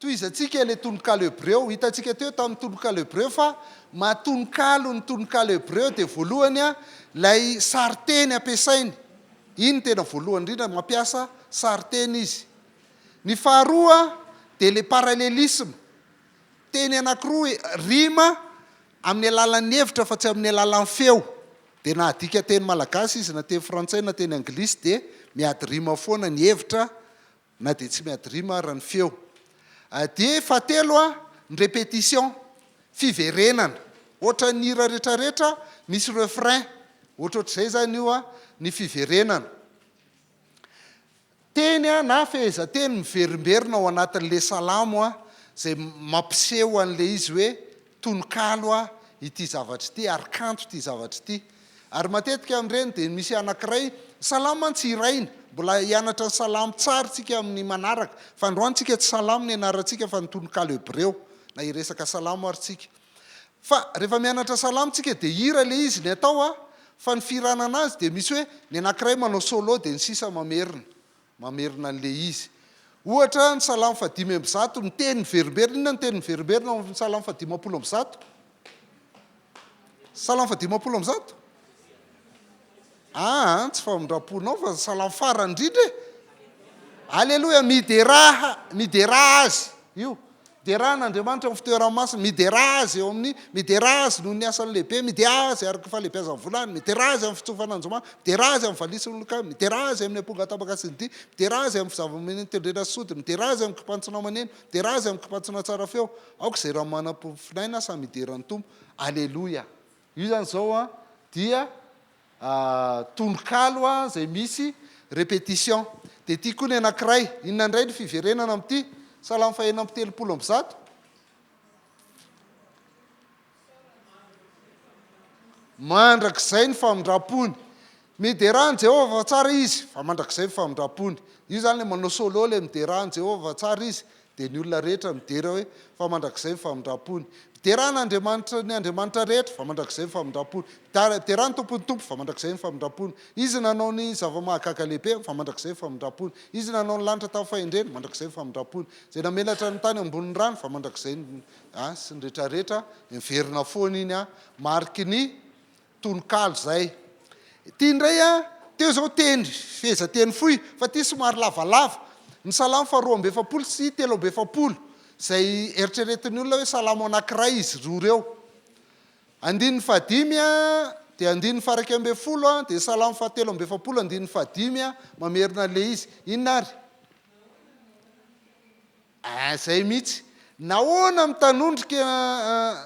toy izy atsika le tononkalo hebreo hitantsika teo tamin'ny tononkalo hebreo fa mahatononkalo ny tononkalo hebreo dia voalohany a lay sariteny ampiasainy iny tena voalohany indrindra mampiasa sariteny izy ny faharoa dia le parallelisme teny anankiroa rima amin'ny alalan'ny hevitra fa tsy amin'ny alalan'ny feo dia na adika teny malagasy izy na teny frantsay na teny anglisy dia miady rima foana ny hevitra na dia tsy miady rima raha ny feo dia fahatelo a ny répétition fiverenana ohatra ny hira rehetrarehetra misy refrain ohatrohatr'izay zany io a ny fiverenana teny a na fehezanteny miverimberina ao anatin'le salamo a zay mampiseho an'le izy hoe tononkalo a ity zavatra ity ary kanto ity zavatra ity ary matetika amin'ireny dia misy anankiray salamo tsy iraina mbola hianatra ny salamo tsara tsika amin'ny manaraka fa androantsika tsy salamo ny anarantsika fa ny tononkalo hebreo na iresaka salamo ary tsika fa rehefa mianatra salamo tsika dia hira le izy ny atao a fa ny firanana azy dia misy hoe ny anankiray manao solo dia ny sisa mamerina an'le izy ohatra ny salamo fadimy amby zato ny teny miverimberina inona ny teny miverimberina ny salamo fadimapolo amby zato salamo fadimapolo amby zato tsy famindraponao fa salamo farany indrindra e alleloia mideraha azy io derahan'andriamanitra amin'ny fitoerany masina mideraha azy eo amin'ny mideraha azy noho ny asany lehibe mideraha azy araka fahalehibiazan'ny volany mideraha azy amin'ny fitsofan'ny Andriamanitra mideraha azy amin'ny valisin'olon-ka mideraha azy amin'ny amponga tabaka sy ny dia mideraha azy amin'ny zava-maneno tendrena sodina mideraha azy amin'ny kipantsona maneno mideraha azy amin'ny kipantsona tsara feo aoka izay raha manam-pofinaina samy mideran'ny tompo alleloia io zany zao a dia tononkalo a zay misy répétition dia tia koa ny anankiray inona indray ny fiverenana amin'ity salamo fahaenina amby telopolo amby zato mandrakizay ny famindrapony miderahan Jehovah fa tsara izy fa mandrakizay ny famindrapony io zany le manao solo le miderahan Jehovah fa tsara izy dia ny olona rehetra midera hoe fa mandrakizay ny famindrapony mideran'andriamanitra ny andriamanitra rehetra fa mandrakizay ny famindrapony miderany tompony tompo fa mandrakizay ny famindrapony izy nanao ny zava-mahagaga lehibe fa mandrakizay ny famindrapony izy nanao ny lanitra tamin'ny fahendreny mandrakizay ny famindrapony zay namelatra ny tany ambonin'ny rano fa mandrakizay sy ny rehetrarehetra miverina foana iny a mariky ny tononkalo zay tia indray a teo zao teny fehezanteny fohy fa tia somary lavalava ny salamo faharoa amby efapolo sy telo amby efapolo zay eritreretin'ny olona hoe salamo anankiray izy roa reo andininy fahadimy a dia andininy faraika amby folo a dia salamo fahatelo amby efapolo andininy fahadimy a mamerina le izy inona ary zay mihitsy nahoana mitanondrika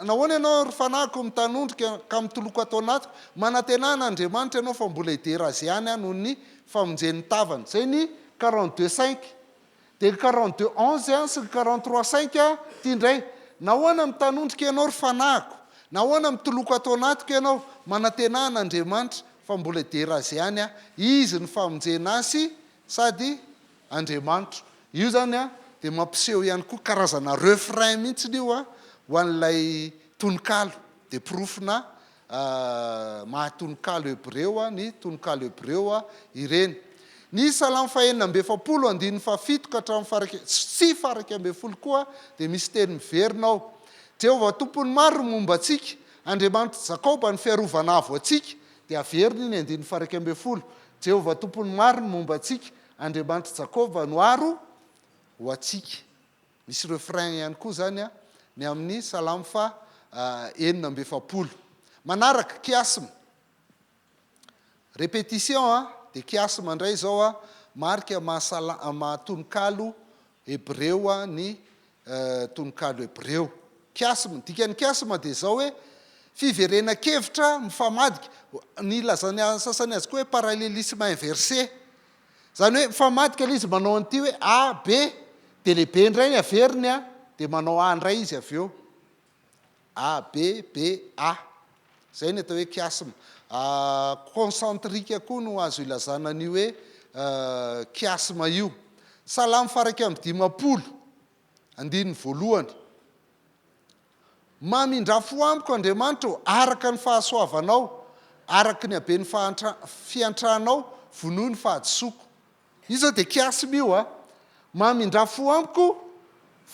nahoana ianao ry fanahiko mitanondrika ka mitoloko atao anatiko manantenana Andriamanitra ianao fa mbola hidera azy ihany a noho ny famonjen'ny tavany zay ny 42:5 dia 42:11 sy 43:5 a tia indray nahoana mitanondrika ianao ry fanahiko nahoana mitoloko atao anatiko ianao manantenana Andriamanitra fa mbola hidera azy ihany a izy ny famonjena azy sady Andriamanitra io zany a dia mampiseho ihany koa karazana refrain mihitsy io a ho an'ilay tononkalo dia porofina mahatononkalo hebreo a ny tononkalo hebreo a ireny ny salamo fahaenina amby efapolo andininy fahafito ka hatramin'ny sy faraika amby folo koa dia misy teny miverina ao Jehovah tompony maro momba antsika Andriamanitra Jakoba ny fiarovana avo antsika dia averina iny andininy faraika amby folo Jehovah tompony maro momba antsika Andriamanitra Jakoba no aro ho antsika misy refrain ihany koa zany a ny amin'ny salamo fa enina amby efapolo manaraka kiasma répétition a dia kiasma indray zao a marika mahatononkalo hebreo a ny tononkalo hebreo kiasma dikany kiasma dia zao hoe fiverenan-kevitra mifamadika ny lazany sasany azy koa hoe parallélisme inversé zany hoe mifamadika le izy manao an'ity hoe a b dia lehibe indray ny averiny a dia manao a indray izy avy eo a b b a zay ny atao hoe kiasma concentrika koa no azo ilazana an'io hoe kiasma io salamo faraika amby dimapolo andininy voalohany mamindrafo amiko Andriamanitra araka ny fahasoavanao araka ny habe ny fiantranao vonoa ny fahadisoako io zao dia kiasma io a mamindrafo amiko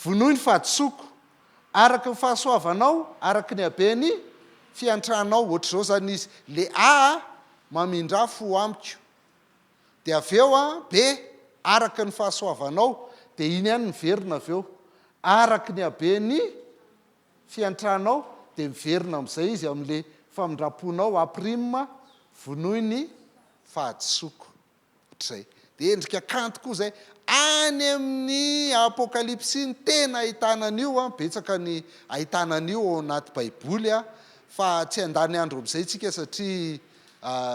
vonoy ny fahadisoko araky ny fahasoavanao araky ny abeny fiantranao ohatr' zao zany izy le mamindra fo amiko de aveo be araky ny fahasoavanao de iny ihany miverina aveo araky ny abeny fiantranao de miverina am'izay izy am'le famindraponao aprime vonoy ny fahadisoko ohatr'izay de endrika kanto koa zay any amin'ny apokalypsy ny tena ahitanan'io betsaka ny ahitanan'io ao anaty baiboly fa tsy andany andro am'izay tsika satria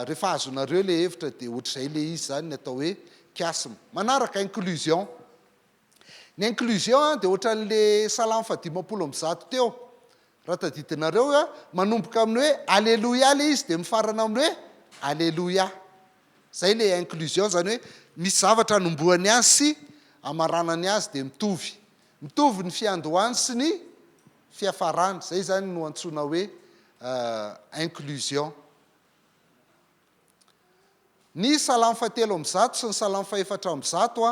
rehefa azonareo le hevitra de ohatr'izay le izy zany ny atao hoe kiasma manaraka inclusion ny inclusion de ohatran'le salamy fadimapolo am'zato teo raha tadidinareo manomboka amin'ny hoe alleloia le izy de mifarana amin'ny hoe alleloia zay le inclusion zany hoe misy zavatra nomboany azy sy amaranany azy de mitovy ny fiandohany sy ny fiafarany zay zany no antsona hoe inclusion ny salamy fahatelo am'zato sy ny salamy faefatra am'zato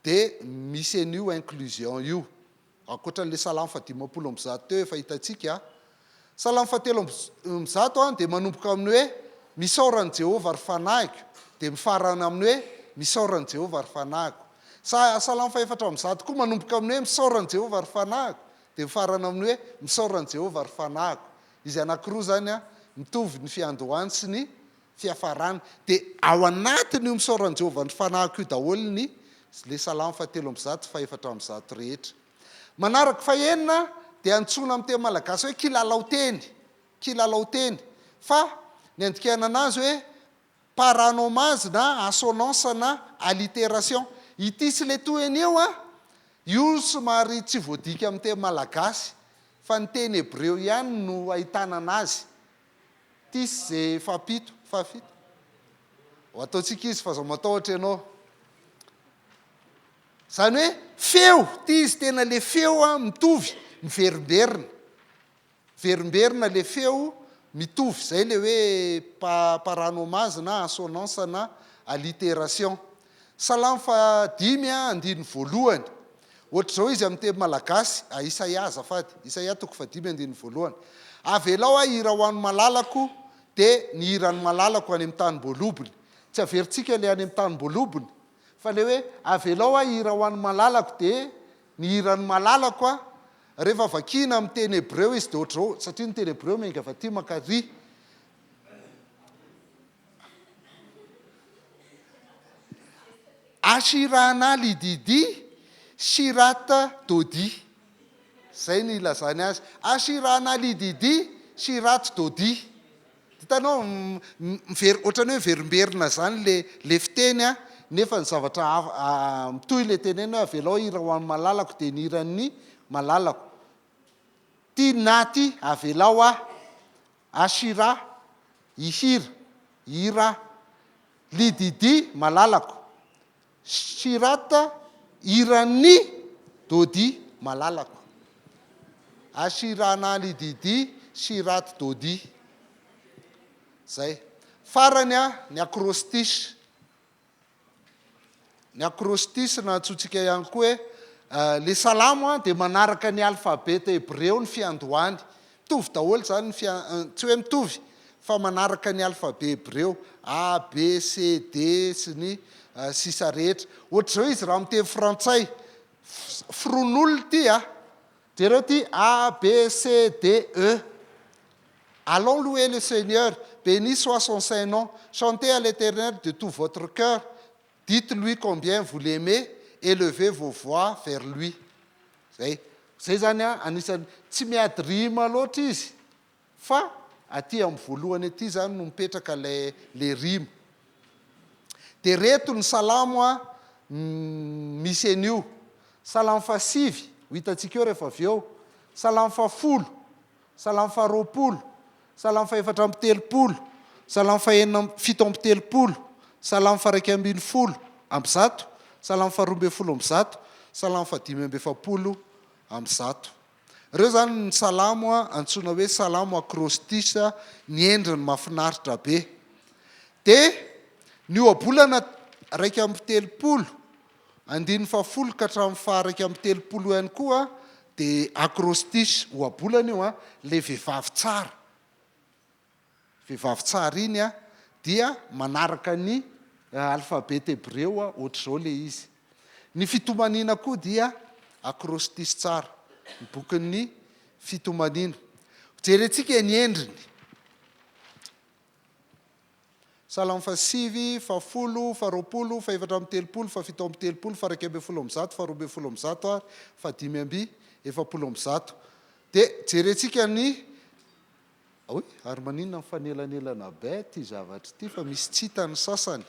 de misy an'io inclusion io akoatran'le salamy fadimapolo am'zato teo efa hitantsika salamy fahatelo am'zato de manomboka amin'ny hoe misaorany Jehova ary fanahiko de mifarana amin'ny hoe misaorany Jehova ary fanahiko salamy faefatra am'zato koa manomboka amin'ny hoe misaorany Jehova ary fanahiko de mifarana amin'ny hoe misaorany Jehova ary fanahiko izy anankiroa zany mitovy ny fiandohany sy ny fiafarany de ao anatiny io misaorany Jehova ny fanahiko io daholo ny le salamy fahatelo am'zato faefatra am'zato rehetra manaraka fahenina de antsona amin'ny teny malagasy hoe kilalao teny fa ny andikana anazy hoe paranomase na assonance na allitération ity sy le toeny io somary tsy voadika amin'ny teny malagasy fa ny teny hebreo ihany no ahitana anazy tisy ze fafito ho ataotsika izy fa zao matahotra ianao zany hoe feo ty izy tena le feo mitovy miverimberina le feo mitovy zay le hoe paranomase na assonance na allitération salamy fadimy andiny voalohany ohatr'izao izy amin'ny teny malagasy Isaia azafady Isaia toko fadimy andiny voalohany avelao hira ho an'ny malalako de ny hirany malalako any amin'ny tanymbolobony tsy averintsika le any amin'ny tanymbolobony fa le hoe avelao hira ho an'ny malalako de ny hirany malalako rehefa vakina amin'ny teny hebreo izy de ohatr'izao satria ny teny hebreo menga vaty makary ashirana lididi shirata dodi zay ny ilazany azy ashirana lididi shirata dodi hitanao ohatrany hoe miverimberina zany le fiteny nefa ny zavatra mitoy le teneny hoe avelao hira ho an'ny malalako de ny hiran'ny malalako ty naty avelao ashira hira lididi malalako shirata hiran'ny dodi malalako ashirana lididi shirata dodi zay farany ny acrostiche na antsotsika ihany koa hoe le salamo de manaraka ny alfabeta hebreo ny fiandohany mitovy daholo zany tsy hoe mitovy fa manaraka ny alfabe hebreo A B C D sy ny sisa rehetra ohatr'izao izy raha miteny frantsay fron'olo ty jereo ty A B C D E allons louer le Seigneur, béni soit son saint nom, chantez à l'Éternel de tout votre cœur, dites-lui combien vous l'aimez, élevez vos voix vers lui. Zay zany anisany tsy miady rima loatra izy fa aty amin'ny voalohany aty zany no mipetraka le rima de reto ny salamo misy an'io salamo fasivy ho hitantsika eo rehefa avy eo salamo fafolo salamo faharoapolo salamo faefatra amby telopolo salamo fito amby telopolo salamo faraiky ambiny folo amby zato salamo faharoa amby folo amby zato salamo fadimy amby efapolo amby zato reo zany ny salamo antsona hoe salamo acrostiche ny endriny mahafinaritra be de ny oabolana raiky amby telopolo andiny fafolo ka hatramin'ny faharaiky amin'ny telopolo ihany koa dia acrostis oabolana io a le vehivavy tsara iny a dia manaraka ny alfabet hébreu a ohatr'izao le izy. Ny fitomanina koa dia acrostis tsara ny bokin'ny fitomanina. Jerentsika ny endriny. Salamo fasivy, fafolo, faroapolo, faefatra amby telopolo, fafito amby telopolo, faraiky amby folo amby zato, faroa amby folo amby zato, fadimy amby efapolo amby zato. Dia jerentsika ny ary maninona mifanelanelana be ty zavatra ty fa misy tsitany sasany.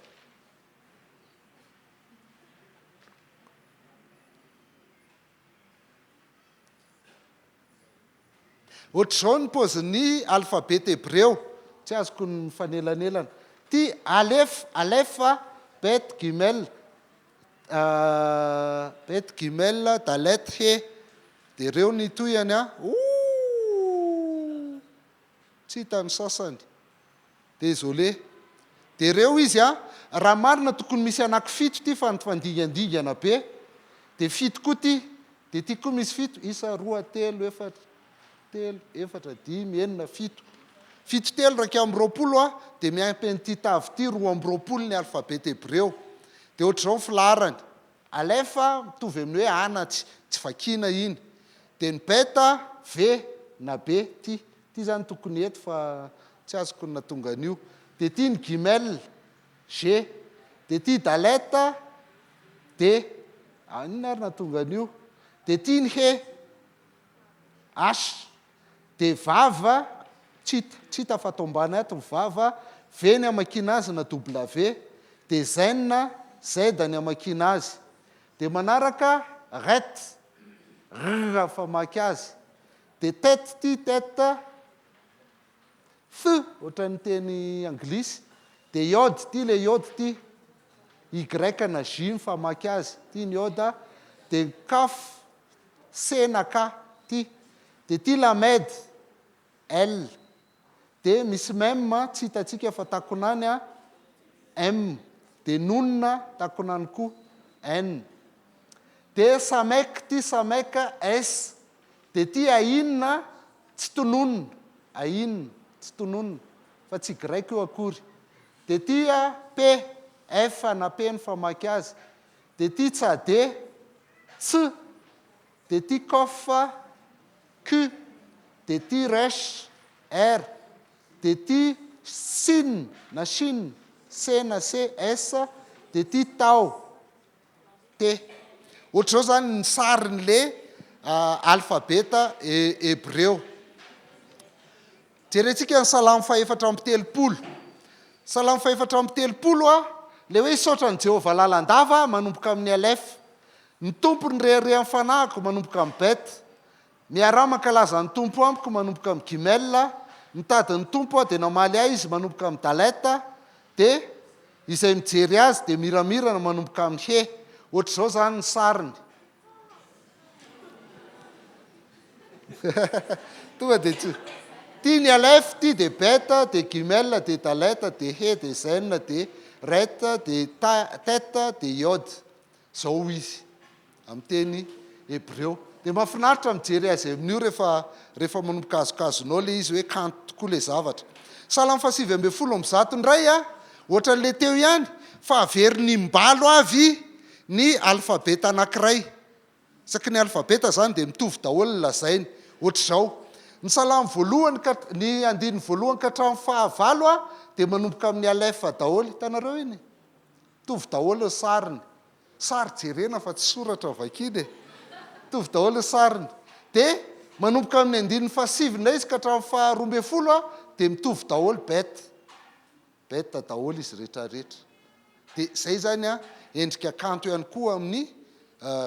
Ohatr'izao ny paozin'ny alfabet hébreu, tsy azoko ny mifanelanelana. Ty alefa, bet, gimel, dalet, he. Dia ireo ny toyany a. Tsy hitany sasany. Désolé. Dia ireo izy a, raha marina tokony misy anankifito ty fa nifandingandingana be. Dia fito koa ty. Dia ty koa misy fito. Isa, roa, telo, efatra, dimy, enina, fito. Fito telo raika amby roapolo a, dia miampy an'ity tavy ty roa amby roapolo ny alfabet hébreu. Dia ohatr'izao ny filarany. Alefa mitovy amin'ny hoe ana tsy vakiana iny. Dia ny beta v na be ty. Ty zany tokony eto fa tsy azoko ny natonga an'io. Dia ty ny gimel g. Dia ty daleta d. Inona ary natonga an'io. Dia ty ny he h. Dia vava tsy hita fa atao ambany ato ny vava. V ny amakiana azy na w. Dia zen z ny amakiana azy. Dia manaraka ret r famaky azy. Dia tete ty tete th ohatran'ny teny anglisy. Dia iode ty le iode ty y na j mifamaky azy. Ty ny iode. Dia kaf c na k ty. Dia ty lamed l. Dia misy mem tsy hitatsika fa takonany a m. Dia nonina takonany koa n. Dia samek ty sameka s. Dia ty ainina tsy tononona. Ainina tsy tononona fa tsy grek io akory. Dia ty a p f na p ny famaky azy. Dia ty tsade ts. Dia ty kof q. Dia ty resh r. Dia ty sin na shin c na c s. Dia ty tao t. Ohatr'izao zany ny sarin'le alfabeta hébreu. Jerentsika ny salamo faefatra amby telopolo. Salamo faefatra amby telopolo a, le hoe isaotra ny Jehovah lalandava manomboka amin'ny alef. Ny tompo ny rehare amin'ny fanahiko manomboka amin'ny bet. Miarama kalaza ny tompo amiko manomboka amin'ny gimel. Mitady ny tompo a dia namaly ahy izy manomboka amin'ny daleta. Dia izay mijery azy dia miramirana manomboka amin'ny he. Ohatr'izao zany ny sariny. Tonga dia tsy. Ty ny alef, ty dia beta, dia gimel, dia daleta, dia he, dia zen, dia reta, dia teta, dia iode. Zao izy amin'ny teny hébreu. Dia mahafinaritra mijery azy amin'io rehefa manomboka azokazonao le izy hoe kanto tokoa le zavatra. Salamo fasivy amby folo amby zato ndray a, ohatran'le teo ihany fa averiny mbalo avy ny alfabeta anankiray. Saky ny alfabeta zany dia mitovy daholo ny lazainy. Ohatr'izao. Ny salamo voalohany ny andiny voalohany ka hatramin'ny fahavalo a dia manomboka amin'ny alefa daholo. Hitanareo iny? Mitovy daholo ny sariny. Sary jerena fa tsy soratra vakiny. Mitovy daholo ny sariny. Dia manomboka amin'ny andiny fahasivy indray izy ka hatramin'ny faharoa amby folo a dia mitovy daholo bet. Bet daholo izy rehetrarehetra. Dia zay zany a endrika kanto ihany koa amin'ny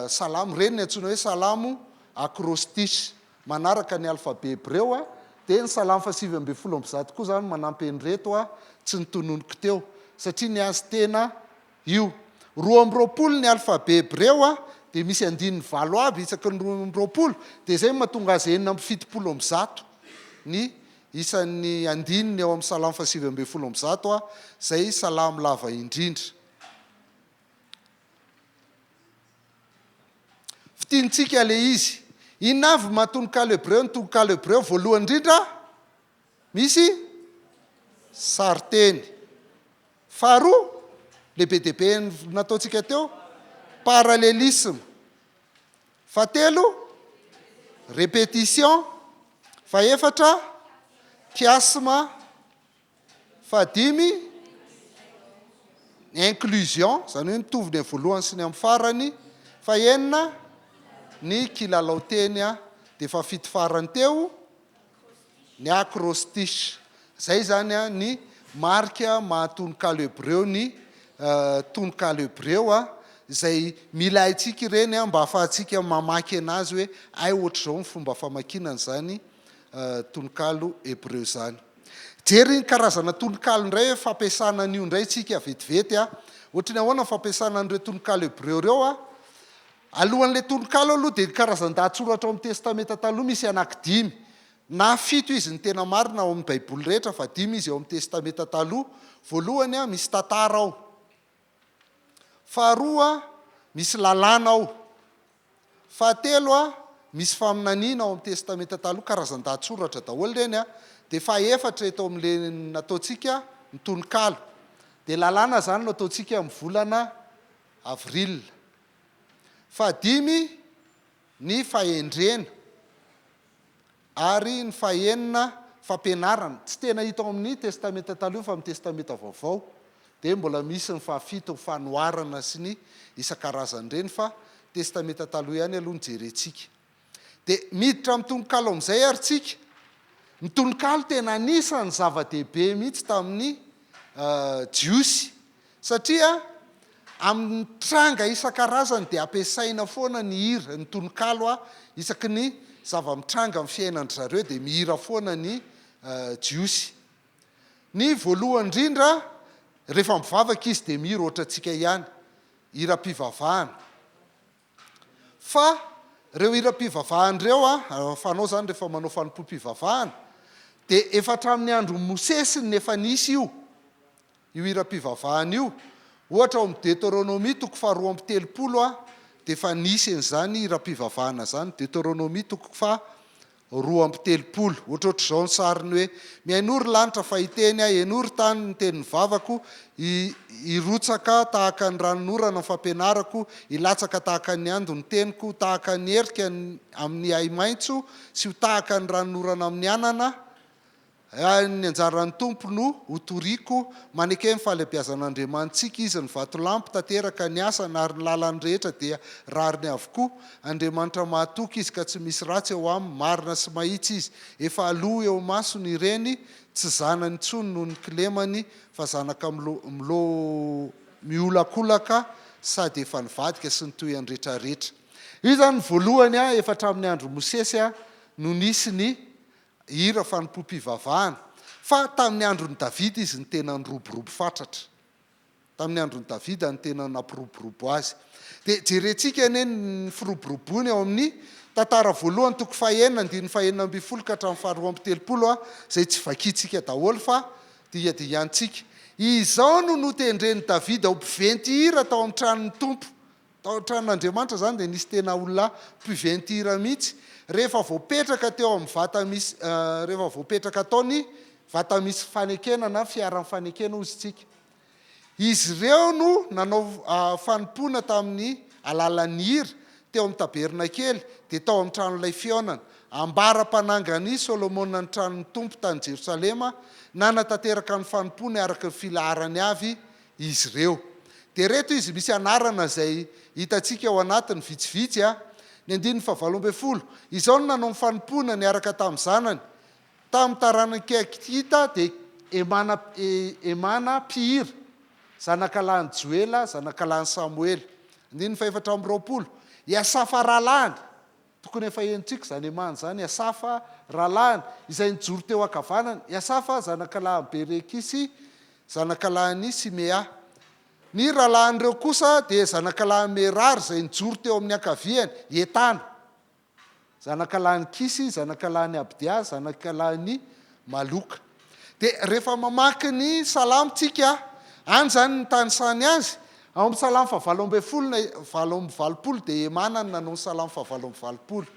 salamo. Reny ny antsoina hoe salamo acrostis. Manaraka ny alfabet hébreu a. Dia ny salamo fasivy amby folo amby zato koa zany manampy an'ireto a tsy nitononoko teo satria ny azy tena io. Roa amby roapolo ny alfabet hébreu a dia misy andininy valo aby isaky ny roa amby roapolo. Dia zay mahatonga azy enina amby fitopolo amby zato ny isan'ny andininy eo amin'ny salamo fasivy amby folo amby zato a. Zay salamo lava indrindra. fitiantsika le izy. Inona avy mahatononkalo hebreo? Ny tononkalo hebreo voalohany indrindra misy sariteny. Faharoa, lehibe dehibe nataontsika teo, parallélisme. Fahatelo, répétition. Fahaefatra, chiasme. Fahadimy, inclusion, zany hoe mitovy ny voalohany sy ny amin'ny farany. Fahaenina, ny kilalao teny a. Dia fahafito farany teo, ny acrostiche. Zay zany a ny marika mahatononkalo hebreo, ny tononkalo hebreo a, izay mila haitsika ireny a, mba ahafahantsika mamaky anazy hoe ay ohatr'izao ny fomba famakinana zany tononkalo hebreo zany. Jery ny karazana tononkalo indray hoe fampiasana an'io indray tsika vetivety a. Ohatra ny ahoana fampiasana an'ireo tononkalo hebreo reo a. Alohan'ilay tononkalo aloha dia ny karazan-dahatsoratra ao amin'ny testamenta taloha misy anankidimy. Na 7 izy ny tena marina ao amin'ny baiboly rehetra, fa 5 izy ao amin'ny testamenta taloha. Voalohany a misy tantara ao. Faharoa misy lalàna ao. Fahatelo a misy faminaniana ao amin'ny testamenta taloha, karazan-dahatsoratra daholo ireny a. Dia fahaefatra eto amin'ilay nataontsika ny tononkalo. Dia lalàna zany no ataontsika amin'ny volana avril. Fahadimy ny fahendrena. Ary ny fahaenina fampianarana. Tsy tena hita ao amin'ny testamenta taloha fa amin'ny testamenta vaovao. Dia mbola misy ny fahafito ny fanoharana sy ny isan-karazan'ireny, fa testamenta taloha ihany aloha ny jerentsika. Dia miditra amin'ny tononkalo amin'izay ary tsika. Ny tononkalo tena anisan'ny zava-dehibe mihitsy tamin'ny jiosy, satria amin'ny tranga isan-karazany dia ampiasaina foana ny hira. Ny tononkalo a, isaky ny zava-mitranga amin'ny fiainan'ny zareo dia mihira foana ny jiosy. Ny voalohany indrindra, rehefa mivavaka izy dia mihira ohatra antsika ihany, hira-pivavahana. Fa ireo hira-pivavahana ireo a, fanao zany rehefa manao fanompo-pivavahana, dia efa hatramin'ny andro Mosesy ny efa nisy io hira-pivavahana io. Ohatra ao amin'ny Deutéronomie 2:30 a, dia efa nisy an'izany hira-pivavahana zany. Deutéronomie 2:30. Ohatrohatr'izao ny sariny hoe: mihainory lanitra fahiteny a, hihainory tany ny tenin'ny vavako, hirotsaka tahaka ny ranonorana ny fampianarako, hilatsaka tahaka ny ando ny teniko, tahaka ny herika amin'ny hay maitso, sy ho tahaka ny ranonorana amin'ny anana. Ny anjaran'ny tompo no hotoriako, manekeny fahalebiazan'Andriamanitsika izy ny vatolampy tanteraka ny asany, ary ny lalany rehetra dia rariny avokoa. Andriamanitra mahatoky izy ka tsy misy ratsy eo aminy, marina sy mahitsy izy. Efa aloha eo masony ireny, tsy zanany intsony noho ny kilemany, fa zanaka miolakolaka, sady efa nivadika sy ny toyany rehetrarehetra. Io zany ny voalohany a, efa hatramin'ny andro Mosesy a, no nisy ny hira fanompo-pivavahana. Fa tamin'ny andron'ny Davida izy ny tena nyroborobo fatratra. Tamin'ny andron'ny Davida ny tena nampiroborobo azy. Dia jerentsika anie ny firoboroboany ao amin'ny tantara voalohany 2:9-20 ka hatramin'ny 2:30 a, izay tsy vakiantsika daholo fa diadiantsika. Izao no notendren'i Davida ho mpiventy hira tao amin'ny tranon'ny tompo. Tao amin'ny tranon'Andriamanitra zany dia nisy tena olona mpiventy hira mihitsy. Rehefa voapetraka teo amin'ny vata misy, rehefa voapetraka taony vata misy fanekena na fiara fanekena ozy tsika. Izy ireo no nanao fanompoana tamin'ny alalan'ny hira teo amin'ny tabernakely, dia tao amin'ny tranon'ilay fionana. Ambara-panangany Solomona ny tranon'ny tompo tany Jerosalema, nanatanteraka ny fanompoana araka ny filaharany avy izy ireo. Dia reto izy misy anarana izay hitantsika ao anatiny vitsivitsy a. Ny 9:20, izao no nanao ny fanompoana ny araka tamin'ny zanany. Tamin'ny taranak'Akita dia Emana mpihira, zanakalany Joela, zanakalany Samuel. 9:420, Iasafa ralany, tokony efa henontsika zany Emana zany, Iasafa ralany, izay nijoro teo ankavanana. Iasafa zanakalany Berekisy, zanakalany Simea. Ny rahalahanyireo kosa dia zanakalany Merary, izay nijoro teo amin'ny ankaviany, Etana. Zanakalany Kisy, zanakalany Abdia, zanakalany Maloka. Dia rehefa mamaky ny salamitsika, any zany ny tany sany azy, ao amin'ny salamo fahavalo amby folo valo amby valopolo dia Emana no nanao ny salamo fahavalo amby valopolo.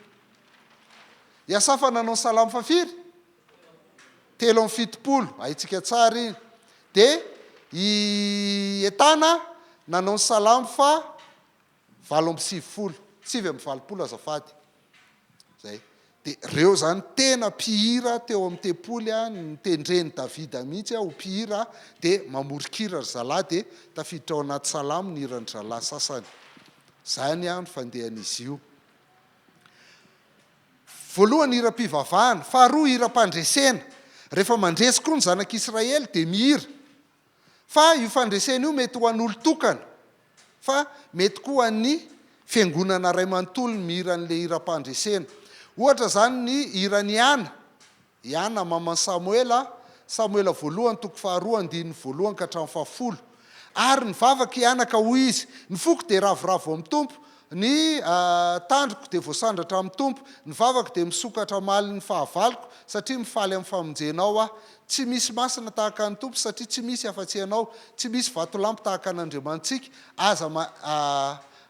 Iasafa nanao ny salamo fafiry telo amby fitopolo, haitsika tsara iny. Dia i Etana nanao ny salamo fa valo amby sivifolo, sivy amby valopolo azafady. Zay. Dia reo zany tena mpihira teo amin'ny tempoly nitendreny Davida mihitsy ho mpihira dia mamorikira ry zalahy dia tafiditra ao anaty salamo ny hirany zalahy sasany. Zany ny fandehan'izy io. Voalohany hira-pivavahana, faharoa hira-pandresena. Rehefa mandresy koa ny zanak'Israely dia mihira. Fa io fandresena io mety ho an'olo-tokana, fa mety koa ny fiangonana ray manontolo ny mihira an'ilay hira-pandresena. Ohatra zany ny hirany Iana maman'i Samuela voalohany toko faharoa andininy voalohany ka hatramin'ny fahafolo. Ary ny vavaka Ianaka hoy izy, ny foko dia ravoravo amin'ny tompo, ny tandroko dia voasandratra amin'ny tompo, ny vavaka dia misokatra maly ny fahavaloko, satria mifaly amin'ny famonjenao tsy misy masina tahaka ny tompo, satria tsy misy afa-tsy ianao, tsy misy vatolampy tahaka an'Andriamantsika,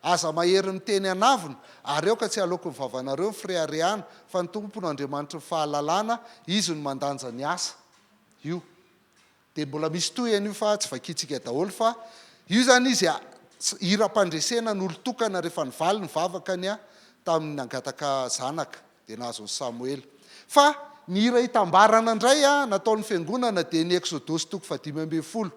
aza mahery miteny anavina, ary eo ka tsy aloky ny vavanareo ny fireharehana, fa ny tompon'Andriamanitra ny fahalalana, izy no mandanja ny asa. Io dia mbola misy toy an'io fa tsy vakitsika daholo, fa io zany izy hira-pandresena n'olo-tokana rehefa nivaly ny vavakany tamin'ny nangataka zanaka dia nahazo ny Samuela. Fa ny hira hitambarana indray nataon'ny fiangonana dia ny Exodosy toko 15.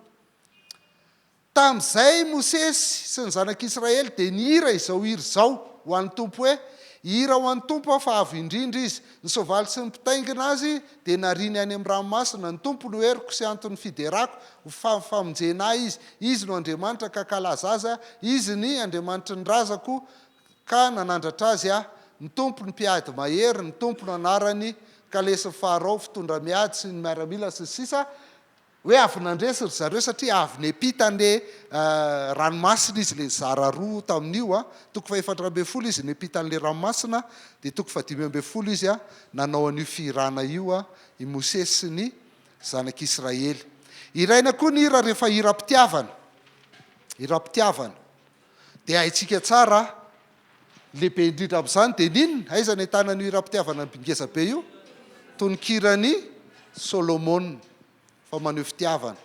Tamin'izay Mosesy sy ny zanak'Israely dia ny hira izao hira izao ho an'ny tompo hoe hira ho an'ny tompo fa avy indrindra izy. Ny soavaly sy ny mpitaingina azy dia nariny any amin'ny ranomasina, ny tompo no heriko sy antony fiderako ho famonjena izy no Andriamanitra ka kalaza azy, izy ny Andriamanitra ny razako ka nanandratra azy ny tompo ny mpiady mahery, ny tompo no anarany ka lesy Farao fitondra miady sy ny miaramila sy sisa. Hoe avy nandresy ry zareo satria avy nepita an'le ranomasina izy le zara roa tamin'io toko 4 izy nepita an'le ranomasina, dia toko 15 izy nanao an'io fihirana io i Mosesy sy ny zanak'Israely. Iraina koa ny hira rehefa hira-pitiavana. Hira-pitiavana dia haitsika tsara lehibe indrindra amin'izany dia ninona aiza ny ahitana ny hira-pitiavana ngeza be io? Tononkirany Solomona fa maneho fitiavana.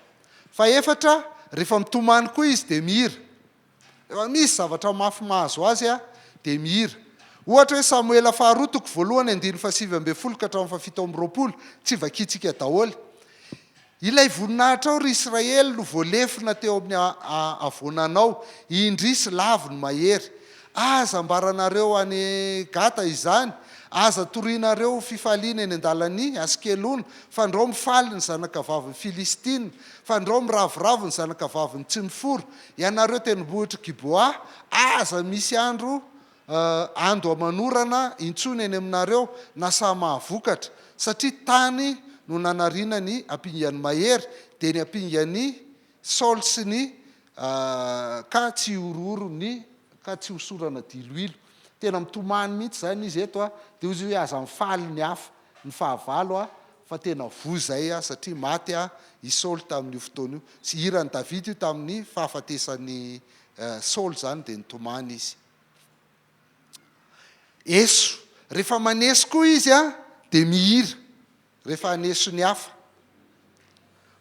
Fa efatra, rehefa mitomany koa izy dia mihira. Rehefa misy zavatra mafy mahazo azy dia mihira. Ohatra hoe Samuela faharoa toko voalohany andininy 7 ka hatramin'ny 7 tsy vakitsika daholo. Ilay voninahitra ao ry Israely no voalefina teo amin'ny avonanao, indrisy laviny mahery. Aza ambaranareo any Gata izany, aza torianareo fifaliana eny an-dalany Askelona, fa ndreo mifaly ny zanakavaviny Filistina, fa ndreo miravoravo ny zanakavaviny tsy mifory. Ianareo tendrombohitra Giboa, aza misy ando amanorana intsony eny aminareo na sa mahavokatra, satria tany no nanariana ny ampingany mahery dia ny ampingany Saoly sy ny ka tsy urorony ka tsy hosorana diloilo. Tena mitomany mihitsy zany izy eto dia izy hoe aza mifaly ny hafa ny fahavalo fa tena vozay satria maty i Saoly tamin'io fotoana io. Sy hiran'ny Davida io tamin'ny fahafatesany Saoly zany dia nitomany izy. Eso, rehefa maneso koa izy dia mihira rehefa haneso ny hafa.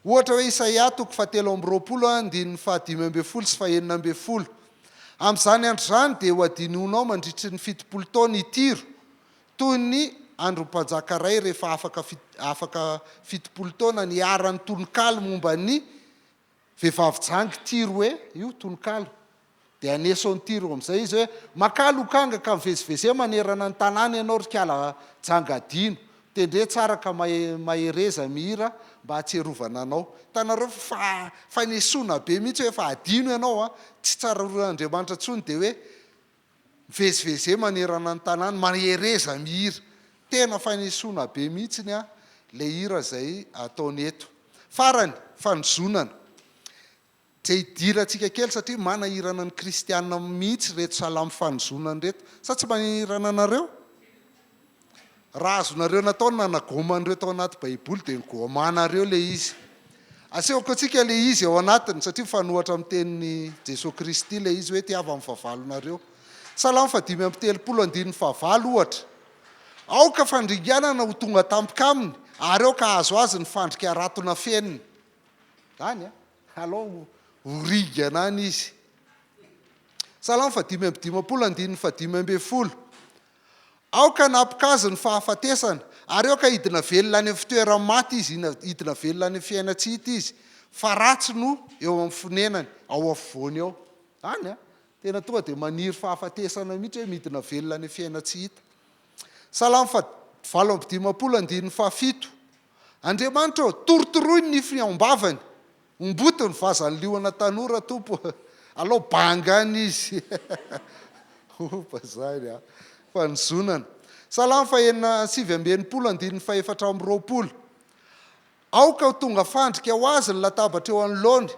Ohatra hoe Isaia toko 7 andininy 15 sy 9. Amin'izany andro zany dia ho adinonao mandritry ny 70 taona itiro, toy ny androm-panjaka ray rehefa afaka 70 taona ny aran'ny tononkalo momba ny vehivavy jangy Tiro hoe io tononkalo. Dia aneso ny Tiro amin'izay izy hoe makalo kanga ka mivezivezeo manerana ny tanàna ianao ry kiala jangadino, tendre tsara ka mahereza mihira mba hatserovana anao. Tanareo fanesoana be mihitsy hoe fa adino ianao tsy tsara Andriamanitra ntsony dia hoe mivezivezeo manerana ny tanàna mahereza mihira. Tena fanesoana be mihitsy le hira zay ataony eto. Farany fanozonana. Tsy hidirantsika kely satria manahirana ny kristianina mihitsy reto salamo fanozonana reto. Sa tsy manahirana anareo? Raha azonareo natao nanagômanareo tao anaty baiboly dia ngomanareo le izy. asehoko atsika le izy ao anatiny satria fanohatra amin'ny tenin'ny Jesosy Kristy le izy hoe tiava amin'ny fahavalonareo. Salamo 5:7 ohatra. Aoka fandringanana ho tonga tampoka aminy ary aoka azo azy ny fandrika ratona feniny. Zany aloha horigana izy. Salamo 5:5 aoka napoka azy ny fahafatesana ary aoka hidina velona any amin'ny fitoerany maty izy, hidina velona any amin'ny fiaina tsy hita izy, fa ratsy no eo amin'ny fonenany ao afovoany eo. Zany tena tonga dia maniry fahafatesana mihitsy hoe midina velona any amin'ny fiaina tsy hita. Salamo 5:7 Andriamanitra torotoroiny ny fiambavany, ombotony vazany liona tanora tompo. Alao bangany izy. Zany fanozonana. Salamo 7:20 aoka ho tonga fandrika ho azy ny latabatra eo anoloany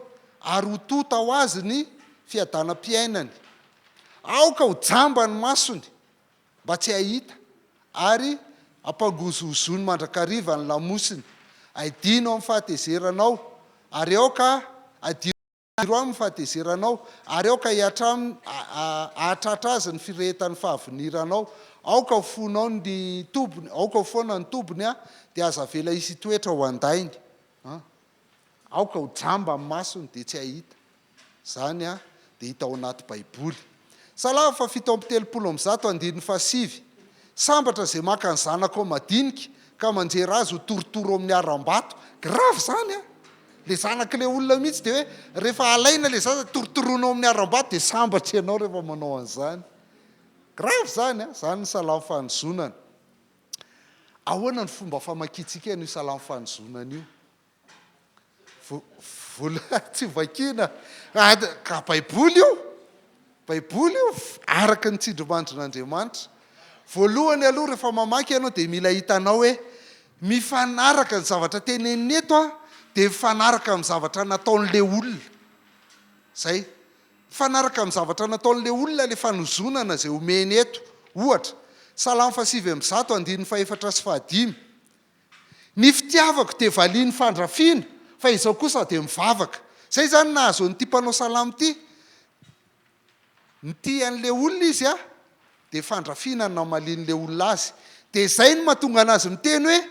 ary ho tota ho azy ny fiadanam-piainany. Aoka ho jamba ny masony mba tsy hahita ary ampangozozony mandrakariva ny lamosiny. Aidino amin'ny fahatezeranao ary aoka adino amin'ny fahatezeranao ary aoka ahatratra azy ny firehetan'ny fahaviniranao. Aoka ho fonao ny tobony, aoka ho foana ny tobony dia aza vela hisy toetra ho andainy. Aoka ho jamba amin'ny masony dia tsy hahita. Zany dia hita ao anaty Baiboly. Salamo 7:7 sambatra izay maka ny zanako madinika ka manjera azy ho torotoro amin'ny aram-bato. Grave zany le zanak'ilay olona mihitsy dia hoe rehefa alaina le zaza torotoroanao amin'ny aram-bato dia sambatra ianao rehefa manao an'izany. Grave zany zany ny salamo fanozonana. Ahoana ny fomba famakitsika io salamo fanozonana io? Tsy vakiana ka Baiboly io. Baiboly io araka ny tsindrimandrin'Andriamanitra. Voalohany aloha rehefa mamaky ianao dia mila hitanao hoe mifanaraka ny zavatra teneniny eto dia mifanaraka amin'ny zavatra nataon'le olona. Zay. Mifanaraka amin'ny zavatra nataon'le olona le fanozonana izay omeny eto. Ohatra, Salamo 7:4-5 ny fitiavako dia valian'ny fandrafiana fa izao kosa dia mivavaka. Zay zany nahazo ny ty mpanao salamo ty. Ny ty an'le olona izy dia fandrafiana ny namalian'le olona azy. Dia zay ny mahatonga anazy miteny hoe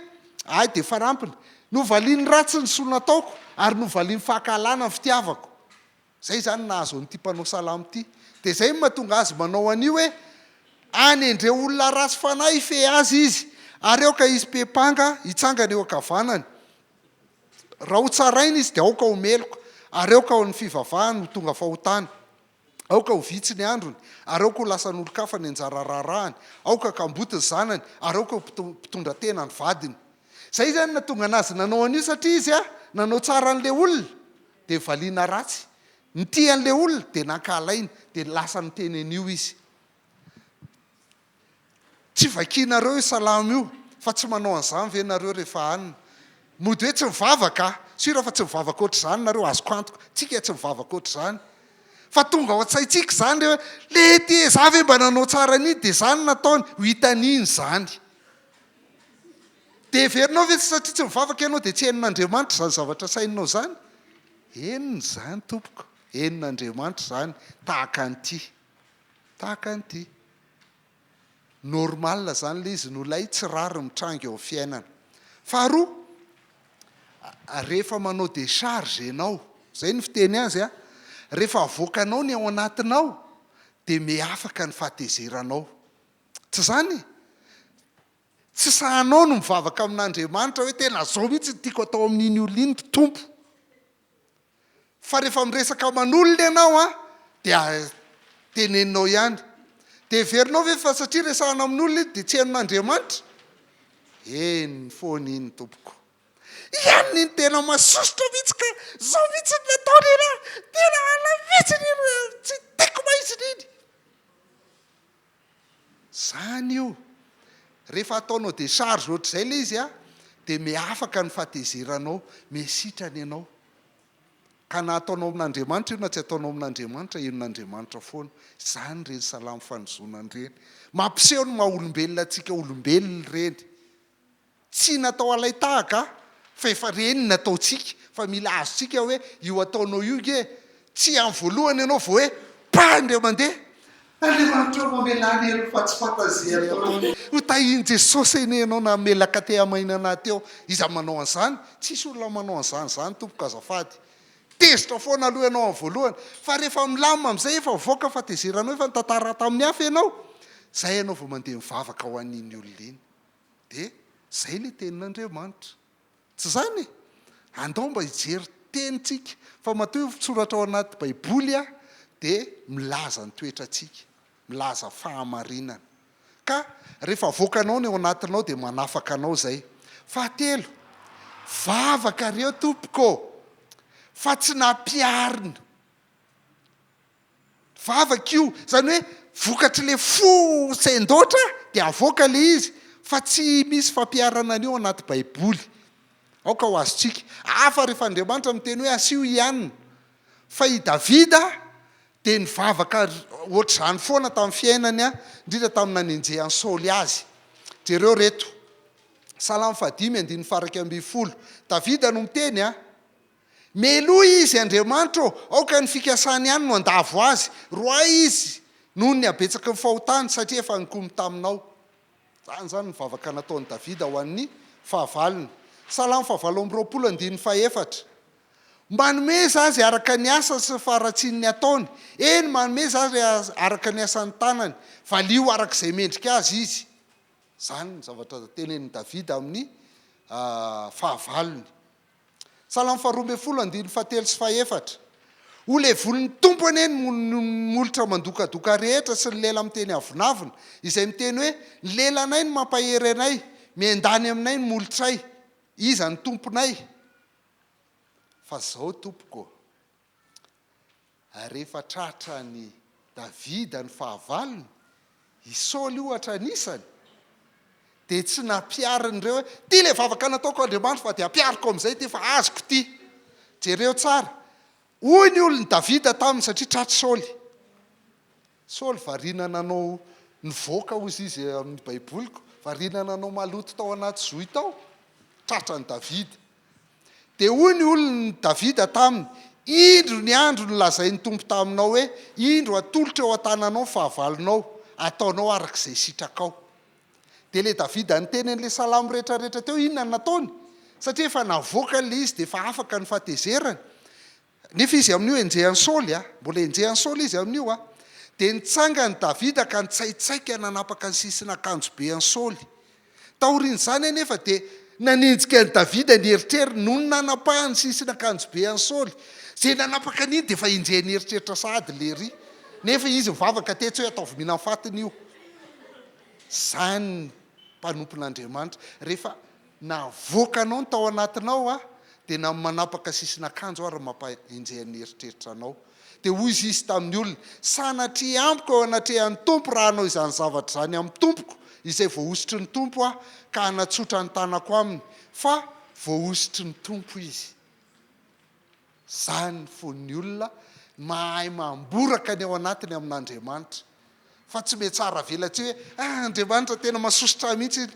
ay dia farampiny, novalian'ny ratsy ny soa nataoko ary novalian'ny fahakalana ny fitiavako. Zay zany nahazo ny ty mpanao salamo ty. Dia zay ny mahatonga azy manao an'io hoe any andre olona ratsy fanahy ife azy izy ary aoka izy pepanga hitsangana eo ankavanany. Raha ho tsaraina izy dia aoka ho meloka ary aoka ho ny fivavahany ho tonga fahotana. Aoka ho vitsy ny androny ary aoka ho lasa n'olo-kafa ny anjara rarahany. Aoka kambotiny zanany ary aoka ho mpitondra tena ny vadiny. Zay zany natonga anazy nanao an'io satria izy nanao tsara an'le olona dia valiana ratsy. Ny ty an'le olona dia nankalainy dia lasa ny tenen'io izy. Tsy vakianareo io salamo io fa tsy manao an'izany ve nareo rehefa anina. Mody hoe tsy mivavaka sira fa tsy mivavaka ohatr'izany nareo azoko antoka. Tsika tsy mivavaka ohatr'izany. Fa tonga ao an-tsaintsika zany hoe le ty zavy mba nanao tsara an'iny dia zany nataony ho hitaniny zany. Dia verinao ve satria tsy mivavaka ianao dia tsy henin'Andriamanitra zany zavatra saininao zany? Heniny zany tompoko. Henin'Andriamanitra zany tahaka an'ity. Tahaka an'ity. Normal zany le izy nolay tsy rary mitranga eo fiainana. Faharoa, rehefa manao décharge ianao, zay ny fiteny azy rehefa avoakanao ny ao anatinao dia miafaka ny fahatezeranao. Tsy zany? Tsy sahanao no mivavaka amin'Andriamanitra hoe tena zao mihitsy tiako atao amin'iny olona iny tompo. Fa rehefa miresaka manolona ianao dia teneninao ihany. Dia verinao ve fa satria resahana amin'olona iny dia tsy henin'Andriamanitra? Heniny foana iny tompoko. Ihany ny tena masosotra mihitsy ka zao mihitsy ny nataony ina tena ala mihitsy tsy tiako mahitsy iny. Zany io. Rehefa ataonao décharge ohatr'izay le izy dia miafaka ny fahatezeranao, miasitrany ianao. Ka na ataonao amin'Andriamanitra io na tsy ataonao amin'Andriamanitra, henin'Andriamanitra foana. Zany reny salamo fanozonana reny. Mampiseho ny maha olombelona antsika olombelona reny. Tsy natao alay tahaka fa efa reny nataontsika fa mila azotsika hoe io ataonao io ge tsy amin'ny voalohany ianao vao hoe pandre mandeha andriamanitra mamelany elo fa tsy fantazia ho tahiny jesosy eny ianao namelaka te amainana teo iza manao an'izany tsisy olona manao an'izany tompoka azafady tezitra foana aloha ianao amin'ny voalohany fa rehefa milamina amin'izay efa voaka fa tezeranao efa nitantara tamin'ny hafa ianao zay ianao vao mandeha mivavaka ho an'iny olona iny de zay le tenin'Andriamanitra tsy zany andao mba hijery tenitsika fa matoa fitsoratra ao anaty baiboly a de milaza ny toetratsika milaza fahamarinana ka rehefa voakanao ny ao anatinao de manafaka anao zay fahatelo vavaka reo tompoko fa tsy nampiarina vavaka io zany hoe vokatry le fo sen-doatra de avoaka le izy fa tsy misy fampiarana an'io anaty baiboly aoka ho azotsika afa rehefa Andriamanitra miteny hoe asio ianina fa i Davida de nivavaka ohatr'izany foana tamin'ny fiainany a indrindra tamin'ny nanenjehan'ny Saoly azy jereo reto Salamo 5:1 Davida no miteny a meloa izy Andriamanitra aoka ny fikasany ihany no andavo azy roa izy noho ny abetsaka ny fahotany satria efa nikomy taminao zany nivavaka nataon'ny Davida ho an'ny fahavalony Salamo 7:24 manomeza azy araka ny asa sy faratsiany ataony eny manomeza azy araka ny asan'ny tanany valio arak'izay mendrika azy izy zany ny zavatra tenen'i Davida amin'ny fahavalony Salamo 2:17 ho le volon'ny tompony eny molotra mandokadoka rehetra sy ny lela miteny avonavona izay miteny hoe ny lelanay ny mampahery anay miandany aminay ny molotray iza ny tomponay fa zao tompoko rehefa tratra ny Davida ny fahavalony i Saoly ohatra anisany de tsy nampiariny reo hoe ty le vavaka nataoko Andriamanitra fa de ampiariko amin'izay ty fa azoko ty jereo tsara hoy ny olon'ny Davida taminy satria tratra Saoly variana nanao nivoaka ozy izy amin'ny baiboliko variana nanao maloto tao anaty zohy tao tratra ny Davida de hoy ny olon'ny Davida taminy indro ny andro ny lazay ny tompo taminao hoe indro atolotra eo an-tananao fahavalonao ataonao arak'izay sitrakao de le Davida niteny an'le salamo rehetrarehetra teo inona ny nataony satria efa navoaka le izy de efa afaka ny fahatezerany nefa izy amin'io enjehan'ny Saoly mbola enjehan'ny Saoly izy amin'io de nitsanga ny Davida ka nitsaitsaika nanapaka ny sisina akanjo be an'ny Saoly taorian'izany anefa de nanenjika ny Davida ny eritreriny noho ny nanapahany sisina akanjo be an'ny Saoly zay nanapaka an'iny de efa enjehany eritreritra sady lery nefa izy mivavaka tetsy hoe ataovy mihina fatiny io zany mpanompon'Andriamanitra rehefa navoakanao ny tao anatinao de na manapaka sisina akanjo ary mampaenjehan'ny eritreritra anao de hoy izy tamin'ny olona sanatria ampoko ao anatrehan'ny tompo raha anao izany zavatra zany amin'ny tompoko izay voahositry ny tompo ka hanatsotra ny tanako aminy fa voahositry ny tompo izy zany fon'ny olona mahay mamboraka ny ao anatiny amin'Andriamanitra fa tsy me tsara velatsy hoe Andriamanitra tena masositra mihitsy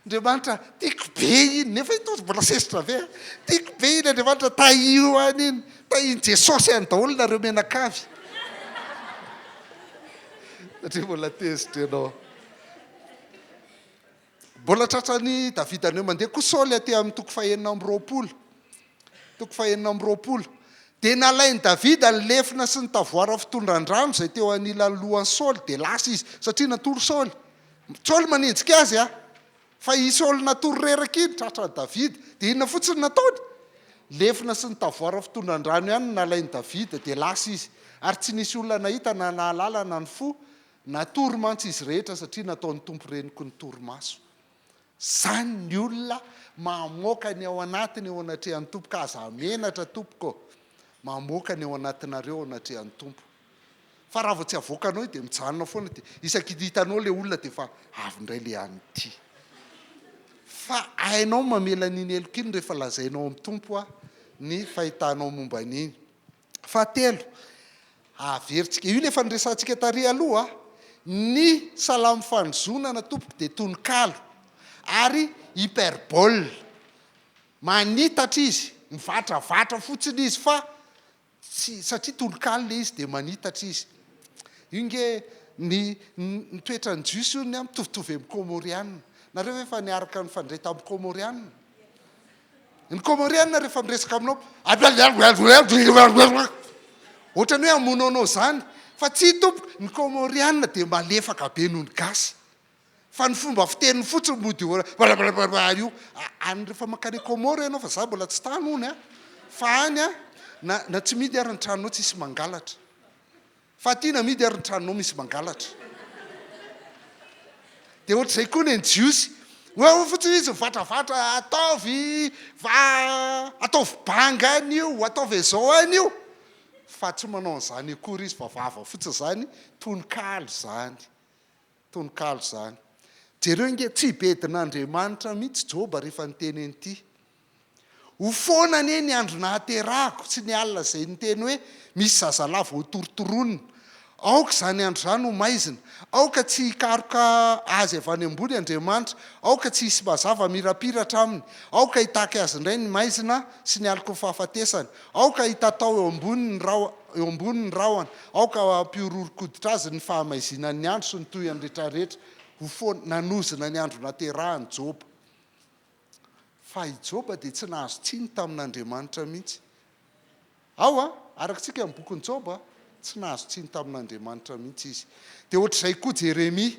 Andriamanitra tiako be iny nefa ito mbola sesitra ve tiako be iny Andriamanitra taio any iny tainy Jesosy any daholo nareo menakavy satria mbola tezitra ianao mbola tratrany Davida aneo mandeha koa Saoly aty amin'ny toko 420 de nalainy Davida ny lefina sy ny tavoara fitondran-drano zay teo anilan'ny lohan'ny Saoly de lasa izy satria natory Saoly manenjika azy fa i Saoly natory reraka iny tratra Davida de inona fotsiny nataony lefina sy ny tavoara fitondran-drano ihany nalainy Davida de lasa izy ary tsy nisy olona nahita na nahalala na ny fo natory mantsy izy rehetra satria nataon'ny tompo reniko ny torimaso zany ny olona mamoaka ny ao anatiny eo anatrehan'ny tompo ka aza menatra tompoko mamoaka ny ao anatinareo anatrehan'ny tompo fa raha vao tsy avoakanao de mijanona foana de isaky hitanao le olona de fa avy ndray le anyty fa ainao mamela n'iny eloko iny rehefa lazainao amin'ny tompo ny fahitanao momba an'iny fahatelo averitsika io le fanresantsika tary aloha ny salamo fanozonana tompoko de tononkalo ary hyperbole manitatra izy mivadravatra fotsiny izy fa satria tononkalo le izy dia manitatra izy. Io nge ny toetrany jiosy io ny mitovitovy amin'ny komorianina. Nareo hoe efa niaraka ny fandray tamin'ny komorianina. Ny komorianina rehefa miresaka aminao ohatrany hoe amonanao zany fa tsy tompo. Ny komorianina dia malefaka be noho ny gasy fa ny fomba fiteniny fotsiny mody io any rehefa mankany komoro ianao fa za mbola tsy tany ony fa any na tsy midy ary ny tranonao tsisy mangalatra fa tiana midy ary ny tranonao misy mangalatra. Dia ohatr'izay koa ny jiosy hoe fotsiny izy mivadravatra ataovy banga any io ataovy izao any io fa tsy manao an'izany akory izy fa vava fotsiny zany. Tononkalo zany. Jereo nge tsy bedin'Andriamanitra mihitsy Joba rehefa niteny an'ity. Ho foana anie ny andro nahaterahako tsy ny alina izay niteny hoe misy zazalahy vao torotoronina. Aoka zany andro zany ho maizina. Aoka tsy hikaroka azy avy any ambony Andriamanitra. Aoka tsy hisy mazava mirapiratra aminy. Aoka hitaky azy indray ny maizina sy ny aliko ny fahafatesany. Aoka hitatao eo ambony ny rahona. Aoka hampiororokoditra azy ny fahamaizinany ny andro sy ny toyany rehetrarehetra. Ho foana nanozina ny andro naterahany Joba. Fa i Joba dia tsy nahazo tsiny tamin'Andriamanitra mihitsy. Arakatsika amin'ny bokin'ny Joba tsy nahazo tsiny tamin'Andriamanitra mihitsy izy. Dia ohatr'izay koa Jeremia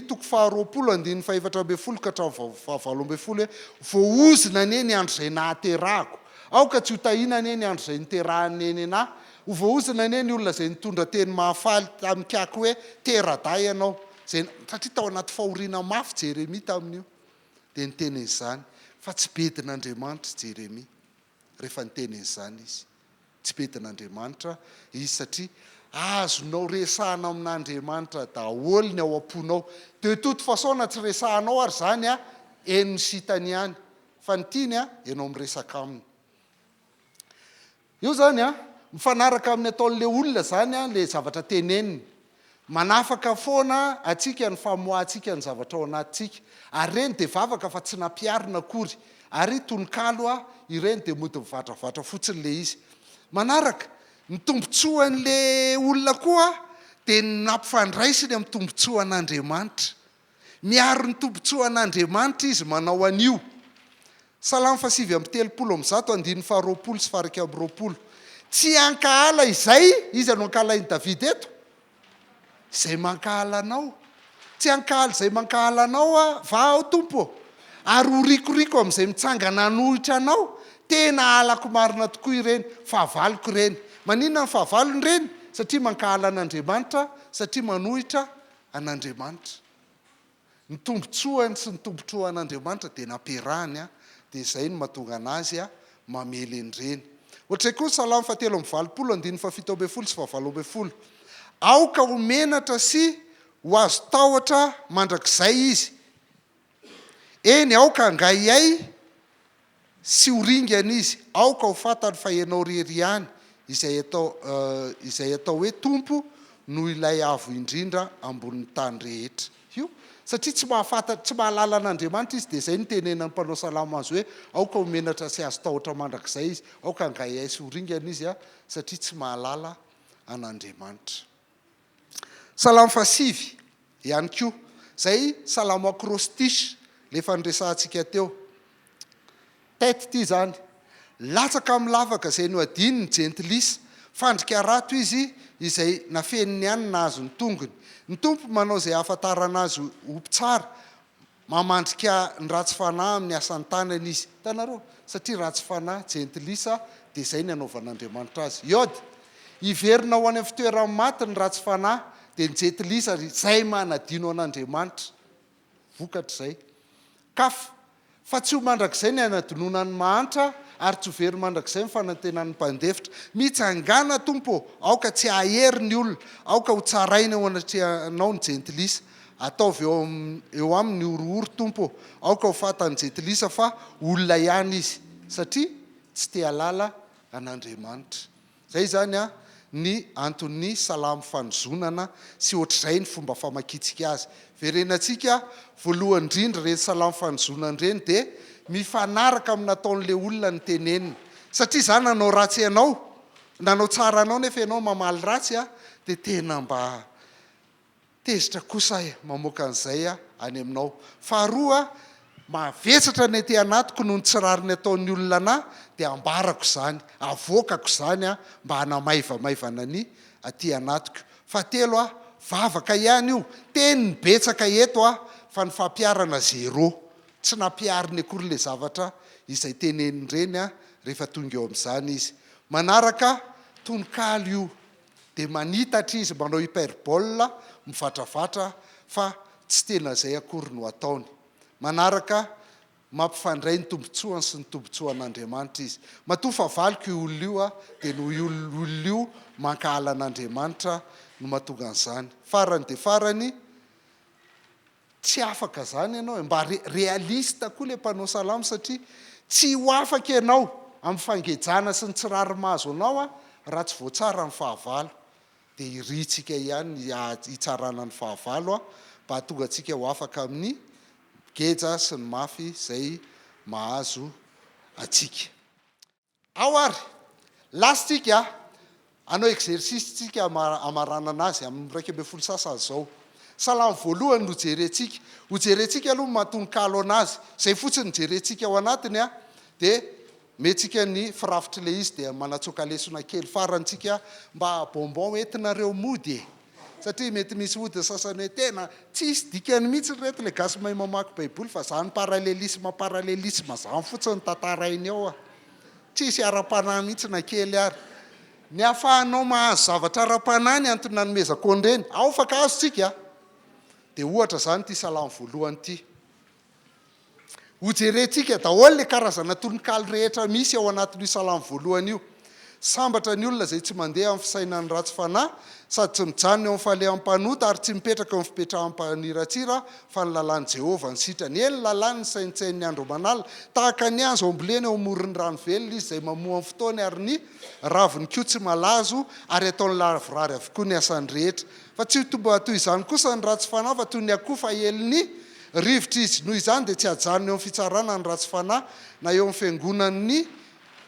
2:4-7 ka hatramin'ny 7 hoe voaozina anie ny andro izay nahaterahako. Aoka tsy ho tahina anie ny andro izay niterahany eny anahy. Ho voaozina anie ny olona izay nitondra teny mahafaly tamin'ny kiako hoe tera-day ianao. Satria tao anaty fahoriana mafy Jeremia tamin'io. Dia niteny izany fa tsy bedin'Andriamanitra Jeremia rehefa niteny izany izy. Tsy bedin'Andriamanitra izy satria azonao resahana amin'Andriamanitra daholo ny ao am-ponao. Dia toute façon na tsy resahanao ary zany eny ny sitany ihany fa ny tiany ianao miresaka aminy. Io zany mifanaraka amin'ny ataon'le olona zany le zavatra teneniny. Manafaka foana atsika ny famoahantsika ny zavatra ao anatintsika. Ary ireny dia vavaka fa tsy nampiarina akory. Ary tononkalo ireny dia mody mivadravatra fotsiny le izy. Manaraka ny tombontsoan'le olona koa dia nampifandraisiny amin'ny tombontsoan'Andriamanitra. Miaro ny tombontsoan'Andriamanitra izy manao an'io. Salamo 7:1-20 tsy ankahala izay izy no ankahalain'i David eto. Izay mankahala anao. Tsy ankahala izay mankahala anao va ao tompo. Ary ho rikoriko amin'izay mitsangana anohitra anao. Tena alako marina tokoa ireny. Fahavaloko ireny. Maninona ny fahavalony ireny? Satria mankahala an'Andriamanitra. Satria manohitra an'Andriamanitra. Ny tombontsoany sy ny tombontsoan'Andriamanitra dia nampiarahany dia izay no mahatonga anazy mamely an'ireny. Ohatr'izay koa Salamo 7:7-20. Aoka ho menatra sy ho azo tahotra mandrakizay izy. Eny aoka angahiay sy ho ringana izy. Aoka ho fantany fa ianao rery ihany izay atao hoe tompo no ilay avo indrindra ambonin'ny tany rehetra. Io satria tsy mahalala an'Andriamanitra izy dia izay ny tenenany mpanao salamo azy hoe aoka ho menatra sy azo tahotra mandrakizay izy. Aoka angahiay sy ho ringana izy satria tsy mahalala an'Andriamanitra. Salamo 5 ihany koa. Zay salamo akrostisy lefa niresahantsika teo. Tety ity zany. Latsaka amin'ny lavaka izay no adiny ny jentilisa. Fandrika rato izy izay nafeniny ihany nahazo ny tongony. Ny tompo manao izay ahafantarana azy ho tsara. Mamandrika ny ratsy fanahy amin'ny asan'ny tanany izy. Hitanareo satria ratsy fanahy jentilisa dia izay ny anaovan'Andriamanitra azy. Iody iverina ho any amin'ny fitoerany maty ny ratsy fanahy dia ny jentilisa izay manadino an'Andriamanitra. Vokatra izay. Kafa fa tsy ho mandrakizay ny anadinonany mahantra ary tsy ho very mandrakizay ny fanantenan'ny mpandefitra. Mitsangana tompo. Aoka tsy ahery ny olona. Aoka ho tsaraina ao anatrehanao ny jentilisa. Ataovy eo amin'ny orooro tompo. Aoka ho fantany jentilisa fa olona ihany izy satria tsy te halala an'Andriamanitra. Zay zany ny antony salamo fanozonana sy ohatr'izay ny fomba famakitsika azy. Verenantsika voalohany indrindra ireny salamo fanozonana ireny dia mifanaraka aminataon'le olona ny teneniny satria zany nanao ratsy ianao nanao tsara anao nefa ianao mamaly ratsy a dia tena mba tezitra kosa mamoaka an'izay any aminao. Faharoa mavetsatra ny aty anatiko noho ny tsirariny ataon'ny olona ana dia ambarako zany avoakako zany mba hanamaivamaivana ny aty anatiko. Fahatelo vavaka ihany io teny ny betsaka eto fa ny fampiarana zero tsy nampiariny akory le zavatra izay teneniny reny rehefa tonga eo amin'izany izy. Manaraka tononkalo io dia manitatra izy manao hyperbole mivantravatra fa tsy tena zay akory no ataony. Manaraka mampifandray ny tombotsoany sy ny tombotsoan'Andriamanitra izy. Matoa fa valiko io olona io dia no olona io mankahala an'Andriamanitra no mahatonga an'izany. Farany dia farany tsy afaka zany ianao mba realista koa le mpanao salamo satria tsy ho afaka ianao amin'ny fangejana sy ny tsirary mahazo anao raha tsy voatsara ny fahavalo. Dia iritsika ihany hitsarana ny fahavalo mba hahatonga antsika ho afaka amin'ny geja sy ny mafy izay mahazo atsika. Ao ary lasitsika anao exercice tsika amarana anazy amin'ny 1 sasany zao. Salamo voalohany no jerentsika. Ho jerentsika aloha matononkalo anazy. Zay fotsiny jerentsika ao anatiny dia metsika ny firafitra le izy dia manatsoka lesona kely farantsika mba bonbon entinareo mody satria mety misy ody sasany hoe tena tsisy dikany mihitsy reto le gasy mahay mamaky baiboly fa zany paralelisma zany fotsiny tantarainy ao tsisy ara-panahy mihitsy na kely ary. Ny ahafahanao mahazo zavatra ara-panahy ny antony nanomezako an'ireny ao fa ka azotsika dia ohatra zany ty salamo voalohany ty. Ho jerentsika daholo le karazana tononkalo rehetra misy ao anatin'io salamo voalohany io. Sambatra ny olona zay tsy mandeha amin'ny fisainany ratsy fanahy sady tsy mijanona eo amin'ny fahaleam-panota ary tsy mipetraka eo amin'ny fipetrahan'ampaniratsira fa ny lalàn'i Jehovah ny sitrany. Eny ny lalàny ny saintsain'ny andro manalina tahaka ny azo ambolena eo amoron'ny rano velona izy izay mamoa amin'ny fotoany ary ny raviny koa tsy malazo ary ataony lavorary avokoa ny asany rehetra. Fa tsy tomba toy izany kosa ny ratsy fanahy fa toy ny akoho fa eliny rivotra izy. Noho izany dia tsy hajanona eo amin'ny fitsarana ny ratsy fanahy na eo amin'ny fiangonan'ny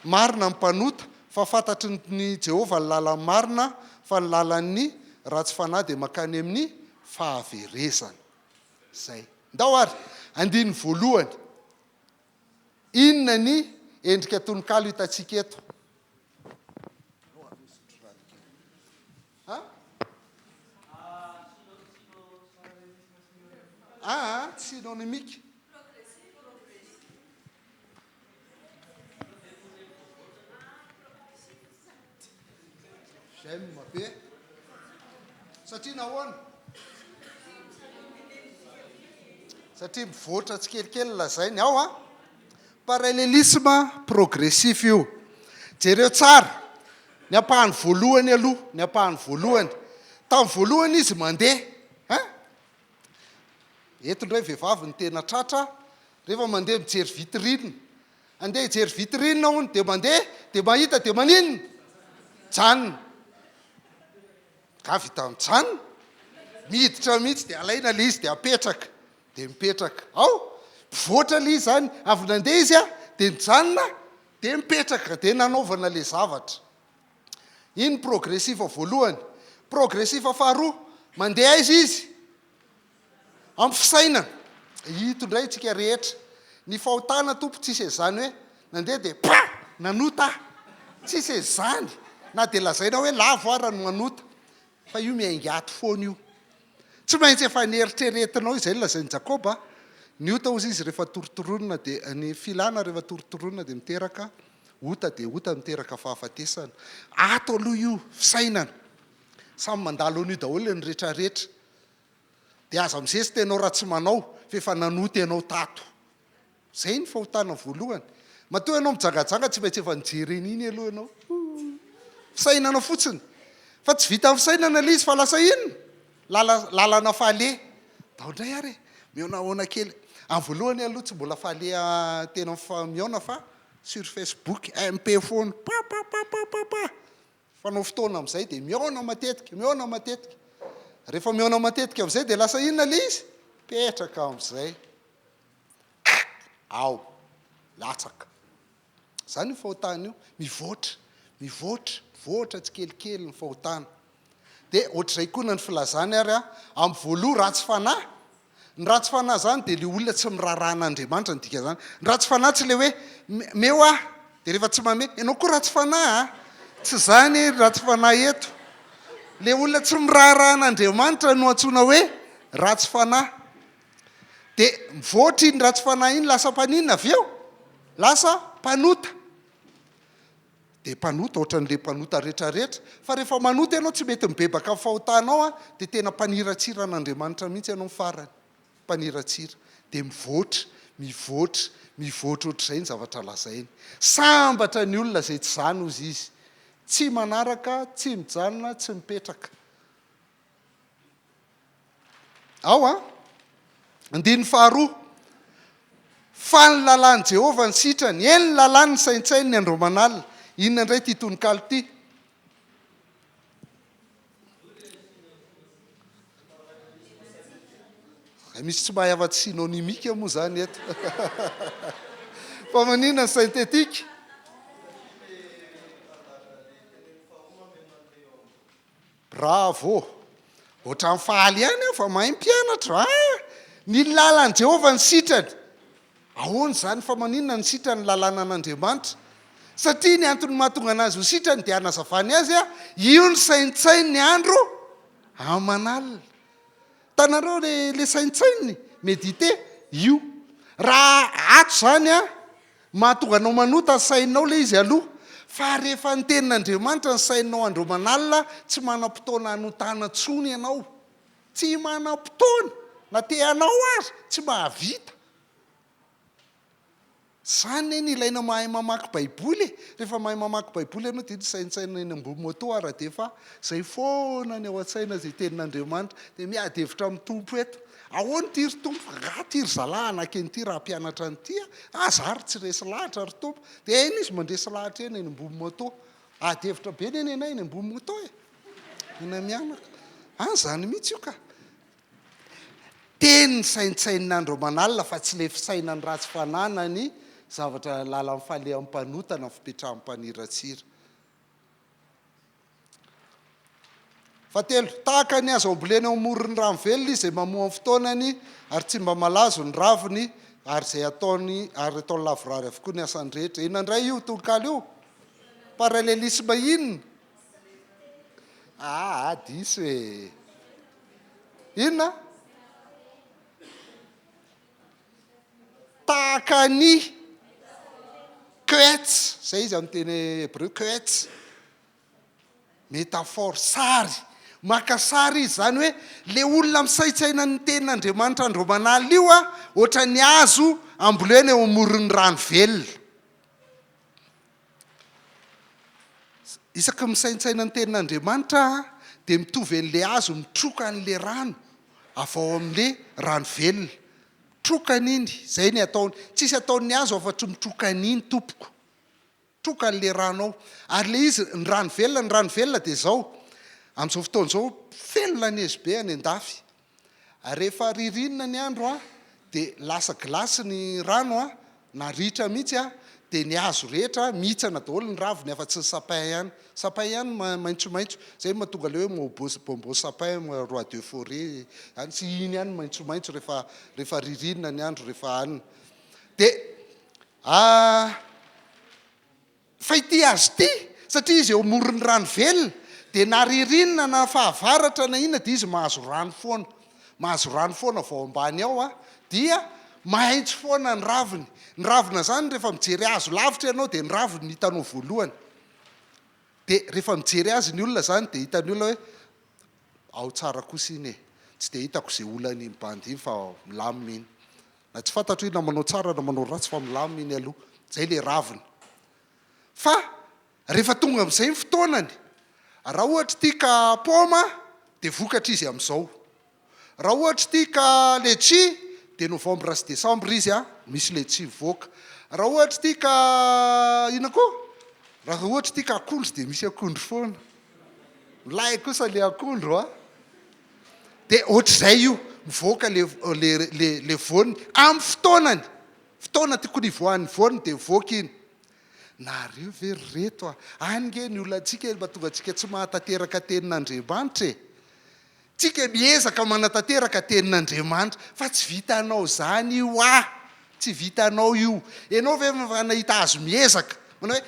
marina ny mpanota fa fantatry ny Jehovah ny lalan'ny marina fa ny lalan'ny ratsy fanahy dia makany amin'ny fahaverezana. Zay. Ndao ary andiny voalohany. Inona ny endrika tononkalo hitantsika eto? Synonymique. J'aime be satria nahoana satria mivoatra tsy kelikely lazainy ao parallelisme progressif io. Jereo tsara ny ampahany voalohany aloha ny ampahany voalohany tamin'ny voalohany izy mandeha eto indray vehivavy ny tena tratra rehefa mandeha mijery vitrine andeha hijery vitrine hony dia mandeha dia mahita dia maninona janona ka vita mijanona miditra mihitsy dia alaina le izy dia apetraka dia mipetraka ao mivoatra le izy zany avy nandeha izy dia mijanona dia mipetraka dia nanaovana le zavatra. Iny progressifa voalohany. Progressifa faharoa mandeha izy amin'ny fisainana hito indray tsika rehetra ny fahotana tompo tsisy zany hoe nandeha dia nanota tsisy zany na dia lazaina hoe lavo ara no manota fa io miaingaty foana io tsy maintsy efa nieritreretinao izay lazainy Jakoba ny ota ozy izy rehefa torotoronina dia ny filana rehefa torotoronina dia miteraka ota dia ota miteraka fahafatesana ato aloha io fisainana samy mandalo an'io daholo ny rehetrarehetra dia aza misesy tenao raha tsy manao fa efa nanota ianao tato. Zay ny fahotana voalohany. Matoa ianao mijangajanga tsy maintsy efa nijereny iny aloha ianao fisainana fotsiny fa tsy vita amin'ny fisainana le izy fa lasa inona lalana fahale daondray ary mihonahoana kely amin'ny voalohany aloha tsy mbola fahale tena mihaona fa sur Facebook MP phone fanao fotoana amin'izay dia mihaona matetika rehefa mihaona matetika amin'izay dia lasa inona le izy petraka amin'izay ao latsaka. Zany ny fahotana io mivoatra tsy kelikely ny fahotana. Dia ohatr'izay koa ny filazany ary amin'ny voaloha ratsy fanahy. Ny ratsy fanahy zany dia le olona tsy miraran'Andriamanitra ny dika zany. Ny ratsy fanahy tsy le hoe meo dia rehefa tsy mame ianao koa ratsy fanahy tsy zany ratsy fanahy eto. Le olona tsy miraran'Andriamanitra no antsoina hoe ratsy fanahy. Dia mivoatra iny ratsy fanahy iny lasa mpaninona avy eo? Lasa mpanota. Dia mpanota ohatran'le mpanota rehetrarehetra. Fa rehefa manota ianao tsy mety mibebaka amin'ny fahotanao dia tena mpaniratsira an'Andriamanitra mihitsy ianao farany. Mpaniratsira. Dia mivoatra ohatr'izay ny zavatra lazainy. Sambatra ny olona izay tsy zany ozy izy. Tsy manaraka, tsy mijanona, tsy mipetraka. Andiny faharoa. Fa ny lalàn'i Jehovah ny sitrany, eny ny lalàny ny saintsainy ny andro manalina. Inona indray ty tononkalo ty? Misy tsy mahay afa-tsy synonimika moa zany eto. Fa maninona ny syntetika? Bravo! Ohatran'ny fahaly ihany fa mahay mpianatra. Ny lalàn'i Jehovah ny sitrany. Ahoana zany fa maninona ny sitrany lalàna an'Andriamanitra? Satria ny antony mahatonga anazy ho sitrany dia hanazavany azy io ny saintsainy ny andro amanalina. Tanareo le saintsainy médité io. Raha ato zany mahatonga anao manota sainao le izy aloha. Fa rehefa ny tenin'Andriamanitra ny sainao andro manalina, tsy manam-potoana hanotana tsony ianao. Tsy manam-potoana. Na te hanao azy tsy mahavita. Zany ny ilaina mahay mamaky baiboly. Rehefa mahay mamaky baiboly ianao dia saintsaina eny ambony moto dia efa zay foana ny ao an-tsaina zay tenin'Andriamanitra dia miady hevitra amin'ny tompo eto. Ahoana tiry tompo? Tiry zalahana keny ty raha mpianatra an'ity. Zary tsy resy lahatra ry tompo. Dia eny izy mandresy lahatra eny ambony moto. Ady hevitra be eny eny ambony moto ena mianaka. Zany mihitsy io ka. Teny ny saintsain'andro manalina fa tsy le fisainany ratsy fanana ny zavatra lala amin'ny falehan'ny mpanotana fipetrahan'ny mpaniratsira. Fahatelo, tahaka ny azo ambolena ao amoron'ny rano velona izy izay mamoha amin'ny fotoanany ary tsy mba malazo ny raviny ary izay ataony lavorary avokoa ny asany rehetra. Inona indray io tononkalo io? Parallélisme inona? Diso e. Inona? Tahaka ny koets, zay izy amin'ny teny hébreu, koets. Métaphore, sary. Maka sary izy zany hoe le olona misaintsaina ny tenin'Andriamanitra andro manalina io ohatra ny hazo ambolena eo amoron'ny rano velona. Isaky misaintsaina ny tenin'Andriamanitra dia mitovy an'le hazo mitroka an'le rano avy ao amin'le rano velona. Trokany iny, zay ny ataony. Tsisy ataon'ny hazo afa-tsy mitroka an'iny tompoko. Troka an'le rano ao. Ary le izy ny rano velona dia zao. Amin'izao fotoana izao felona nezy be any an-dafy. Rehefa ririnina ny andro dia lasa gilasy ny rano na ritra mihitsy dia ny hazo rehetra mihitsana daholo ny raviny afa-tsy ny sapin ihany. Sapin ihany maitsomaitso. Zay mahatonga le hoe bombo sapin, roi de forêt. Tsy iny ihany maitsomaitso rehefa ririnina ny andro rehefa anina. Dia fa ity azy ity satria izy eo amoron'ny rano velona dia na ririnina na fahavaratra na inona dia izy mahazo rano foana. Mahazo rano foana vao ambany ao dia maitso foana ny raviny. Ny ravina zany rehefa mijery azo lavitra ianao dia ny raviny ny hitanao voalohany. Dia rehefa mijery azy ny olona zany dia hitany olona hoe ao tsara kosa iny e. Tsy dia hitako izay olany mibandy iny fa milamina iny. Na tsy fantatro iny na manao tsara na manao ratsy fa milamina iny aloha. Zay le raviny. Fa rehefa tonga amin'izay ny fotoanany, raha ohatra tia ka paoma dia vokatra izy amin'izao. Raha ohatra tia ka letchi dia novambra sy desambra izy misy letchi mivoaka. Raha ohatra tia ka ina koa? Raha ohatra tia ka akondro dia misy akondro foana. Milay kosa le akondro dia ohatr'izay io mivoaka le voany amin'ny fotoanany. fotoana tiako ny voany voany dia voaka iny nareo ve reto ange ny olonantsika mahatonga antsika tsy mahatateraka tenin'Andriamanitra e tsika miezaka manatanteraka tenin'Andriamanitra fa tsy vitanao zany io tsy vitanao io ianao ve nahita azo miezaka manao hoe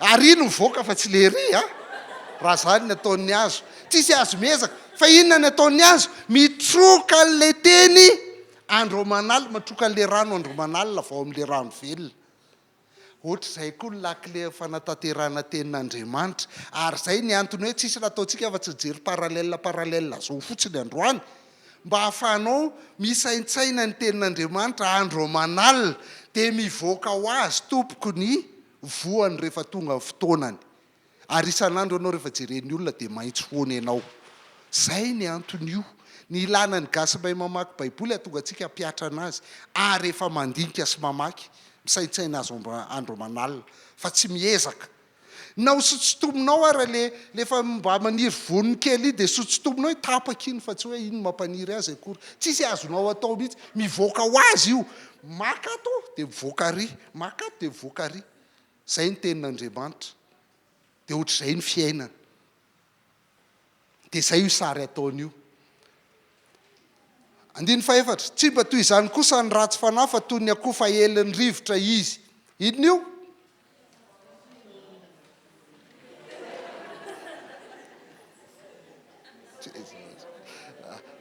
ary ino mivoaka fa tsy le ry raha zany ny ataon'ny azo tsisy azo miezaka fa inona ny ataon'ny azo mitroka le teny andro manalina matroka le rano andro manalina vao amin'le rano velona ohatr'izay koa ny lakile fanatanterana tenin'Andriamanitra ary zay ny antony hoe tsisy nataontsika fa tsy jery paralelina zao fotsiny androany mba hahafahanao misaintsaina ny tenin'Andriamanitra andro manalina dia mivoaka ho azy tompoko ny voany rehefa tonga fotoanany ary isan'andro ianao rehefa jeren'ny olona dia maitso foana ianao zay ny antony io ny ilana ny gasy mahay mamaky baiboly hatonga antsika hampiatra anazy ary efa mandinika sy mamaky misaintsaina azo andro manalina fa tsy miezaka nao sotsotominao ary lefa mba maniry voniny kely dia sotsotominao hoe tapaka iny fa tsy hoe iny mampaniry azy akory tsisy azonao atao mihitsy mivoaka ho azy io makato dia mivoaka ary makato dia mivoaka ary zay ny tenin'Andriamanitra dia ohatr'izay ny fiainana dia zay io sary ataon'io andiny faefatra tsy mba toy izany kosa ny ratsy fanahy fa toy ny akoho fa helin'ny rivotra izy inona io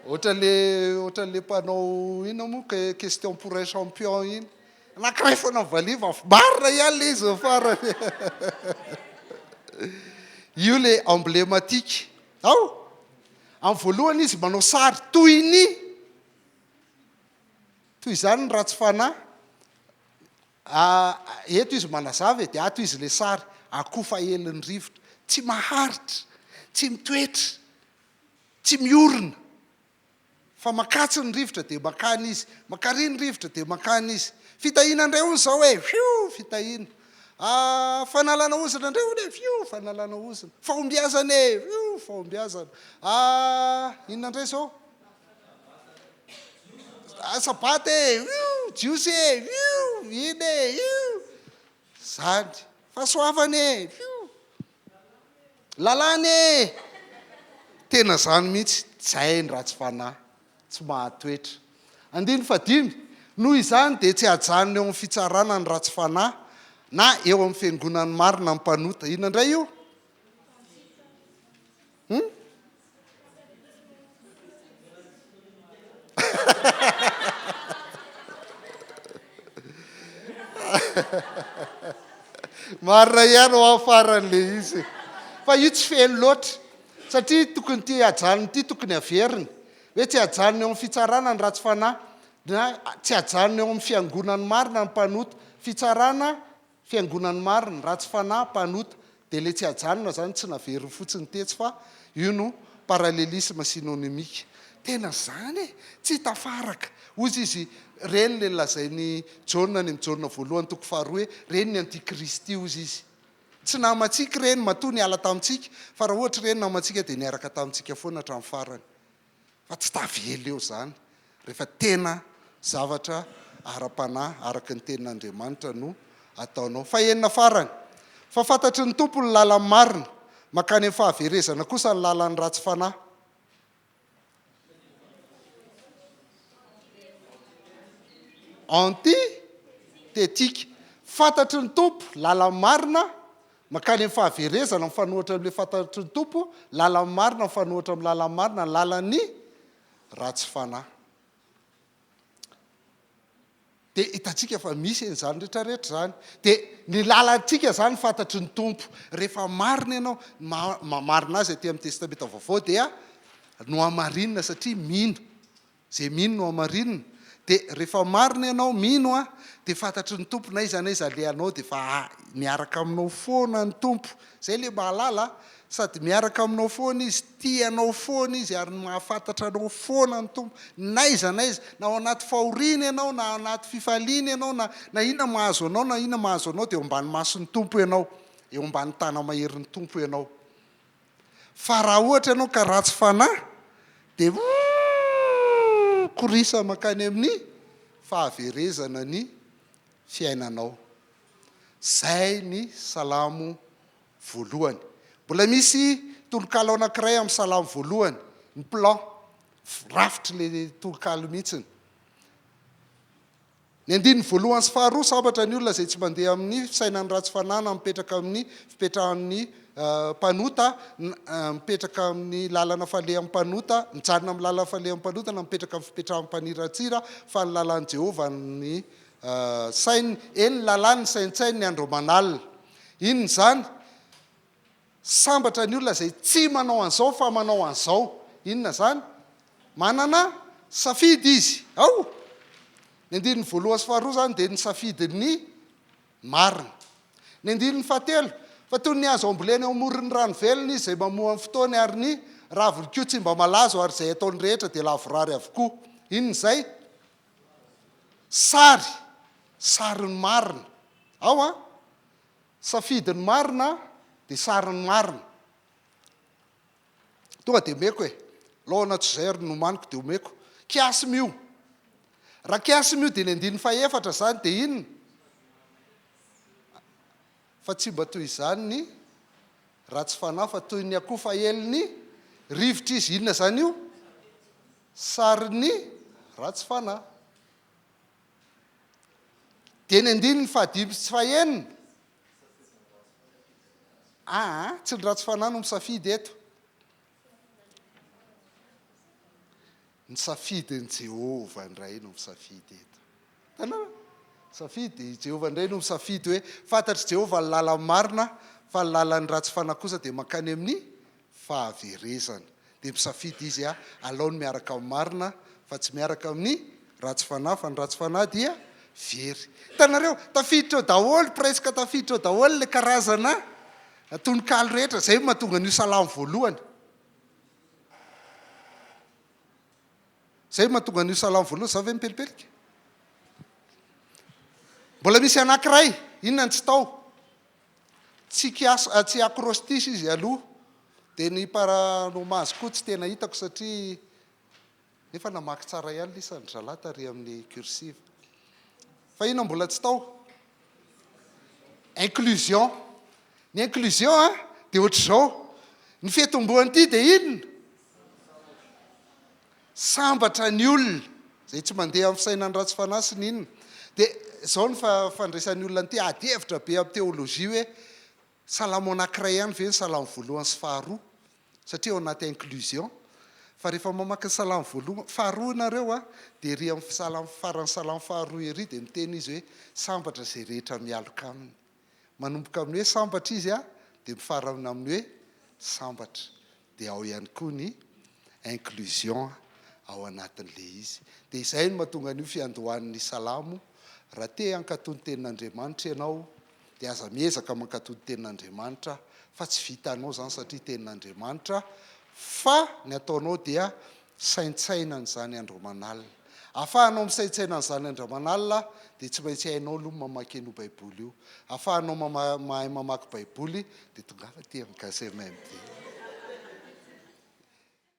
ohatran'le mpanao ina moa question pour un champion iny anankiray foana valiva marina ihany le izy farany io le emblématique ao amin'ny voalohany izy manao sary toy izany ny ratsy fanahy eto izy manazava dia ato izy le sary akoho fa helin'ny rivotra tsy maharitra tsy mitoetra tsy miorina fa makatsy ny rivotra dia makany izy makary ny rivotra dia makany izy fitahina indray hozy zao hoe fiu fitahina fanalana ozina indray hony fiu fanalana ozina fahombiazana fiu fahombiazana inona indray zao sabaty jiosy fiu iny zany fahasoavany fiu lalany tena zany mihitsy zay ny ratsy fanahy tsy mahatoetra andiny fadimy noho izany dia tsy hajanona eo amin'ny fitsarana ny ratsy fanahy na eo amin'ny fiangonany marina ny mpanota inona indray io marina ihany ho afaran'le izy fa io tsy feno loatra satria tokony ty hajanony ity tokony averiny hoe tsy hajanona eo amin'ny fitsarana ny ratsy fanahy na tsy hajanona eo amin'ny fiangonany marina ny mpanota fitsarana fiangonany marina ratsy fanahy mpanota dia le tsy hajanona zany tsy naveriny fotsiny tetsy fa io no parallelisme synonymika tena zany tsy tafaraka ozy izy reny le lazainy jauna ny jauna voalohany toko faharoa hoe reny ny antikristy ozy izy tsy namatsika reny matoa ny ala tamintsika fa raha ohatra reny namatsika dia niaraka tamintsika foana hatramin'ny farany fa tsy tavely eo zany rehefa tena zavatra ara-panahy araka ny tenin'Andriamanitra no ataonao fa enina farany fa fantatry ny tompo ny lalan'ny marina makany amin'ny fahaverezana kosa ny lalan'ny ratsy fanahy antitetika fantatry ny tompo lalan'ny marina makany amin'ny fahaverezana mifanohatra amin'le fantatry ny tompo lalan'ny marina mifanohatra amin'ny lalan'ny marina ny lalan'ny ratsy fanahy dia hitantsika fa misy en'izany rehetrarehetra zany dia ny lalantsika zany fantatry ny tompo rehefa marina ianao marina azy aty amin'ny testamenta vaovao dia no amarinina satria mino zay mino no amarinina dia rehefa marina ianao mino dia fantatry ny tompo na iza aleanao dia fa miaraka aminao foana ny tompo zay le mahalala sady miaraka aminao foana izy tianao foana izy ary mahafantatra anao foana ny tompo na iza na ao anaty fahoriana ianao na anaty fifaliana ianao na inona mahazo anao na inona mahazo anao dia eo ambany mason'ny tompo ianao eo ambany tana maherin'ny tompo ianao fa raha ohatra ianao ka ratsy fanahy dia makorisa makany amin'ny fahaverezana ny fiainanao. Zay ny salamo voalohany. Mbola misy tolokalo anankiray amin'ny salamo voalohany, ny plan, rafitra le tolokalo mihitsiny. Ny andininy voalohany sy faharoa sambatra ny olona zay tsy mandeha amin'ny fisainany ratsy fanana, mipetraka amin'ny fipetrahan'ny mpanota, mipetraka amin'ny lalana falehan'ny mpanota, mijanona amin'ny lalana falehan'ny mpanota na mipetraka amin'ny fipetrahan'ny mpaniratsira, fa ny lalan'i Jehovah ny sainy, eny lalany saintsainy ny andro manalina. Inona zany? Sambatra ny olona zay tsy manao an'izao fa manao an'izao. Inona zany? Manana safidy izy. Ao! Ny andininy voalohany sy faharoa zany dia ny safidin'ny marina. Ny andininy fahatelo, fa toy ny azo ambolena eo amoron'ny rano velona izy zay mamoha amin'ny fotoany ary ny raviny koa tsy mba malazo ary zay ataony rehetra dia lavorary avokoa. Inona zay? Sary. Sarin'ny marina. Ao a? Safidin'ny marina dia sarin'ny marina. Tonga dia meko e. Laona tsy zay ary nomaniko dia omeko. Kiasy mio. Raha kiasy mio dia ny andininy fahaefatra zany dia inona? Fa tsy mba toy izany ny ratsy fanahy fa toy ny akoho faheliny rivotra izy. Inona zany io? Sarin'ny ratsy fanahy. Dia ny andininy fahadimy sy fahaenina. Tsy ny ratsy fanahy no misafidy eto. Ny safidin'i Jehovah indray no misafidy eto. Tanàna? Safidy Jehovah indray no misafidy hoe fantatry Jehovah ny lalan'ny marina, fa ny lalan'ny ratsy fanahy kosa dia mankany amin'ny fahaverezana. Dia misafidy izy alaony miaraka amin'ny marina fa tsy miaraka amin'ny ratsy fanahy, fa ny ratsy fanahy dia very. Hitanareo, tafiditra eo daholo, presque tafiditra eo daholo le karazana tononkalo rehetra. Zay mahatonga an'io salamo voalohany. Zay mahatonga an'io salamo voalohany. Za ve mipelipelika? Mbola misy anankiray, inona ny tsy tao? Tsy akrostisy izy aloha. Dia ny paranomazy koa tsy tena hitako satria nefa namaky tsara ihany lisany zalata ary amin'ny cursive. Fa inona mbola tsy tao? Inclusion. Ny inclusion dia ohatr'izao. Ny fiatombohany ity dia inona? Sambatra ny olona zay tsy mandeha amin'ny fisainany ratsy fanahy sy ny inona. Dia izao ny fandraisan'ny olona ty adihevitra be amin'ny teolojia hoe salamo anankiray ihany ve ny salamo voalohany sy faharoa, satria ao anaty inclusion. Fa rehefa mamaky ny salamo voalohany faharoa nareo dia ery amin'ny faran'ny salamo faharoa ery dia miteny izy hoe sambatra zay rehetra mialoka aminy. Manomboka amin'ny hoe sambatra izy dia mifarana amin'ny hoe sambatra. Dia ao ihany koa ny inclusion ao anatin'le izy. Dia izay no mahatonga an'io fiandohan'ny salamo. Raha te hankatony tenin'Andriamanitra ianao dia aza miezaka mankatony tenin'Andriamanitra, fa tsy vitanao zany satria tenin'Andriamanitra, fa ny ataonao dia saintsainany zany andro manalina. Ahafahanao misaintsaina an'izany andro manalina dia tsy maintsy hainao aloha mamaky an'io baiboly io. Ahafahanao mahay mamaky baiboly dia tonga fa tia mikasy amen.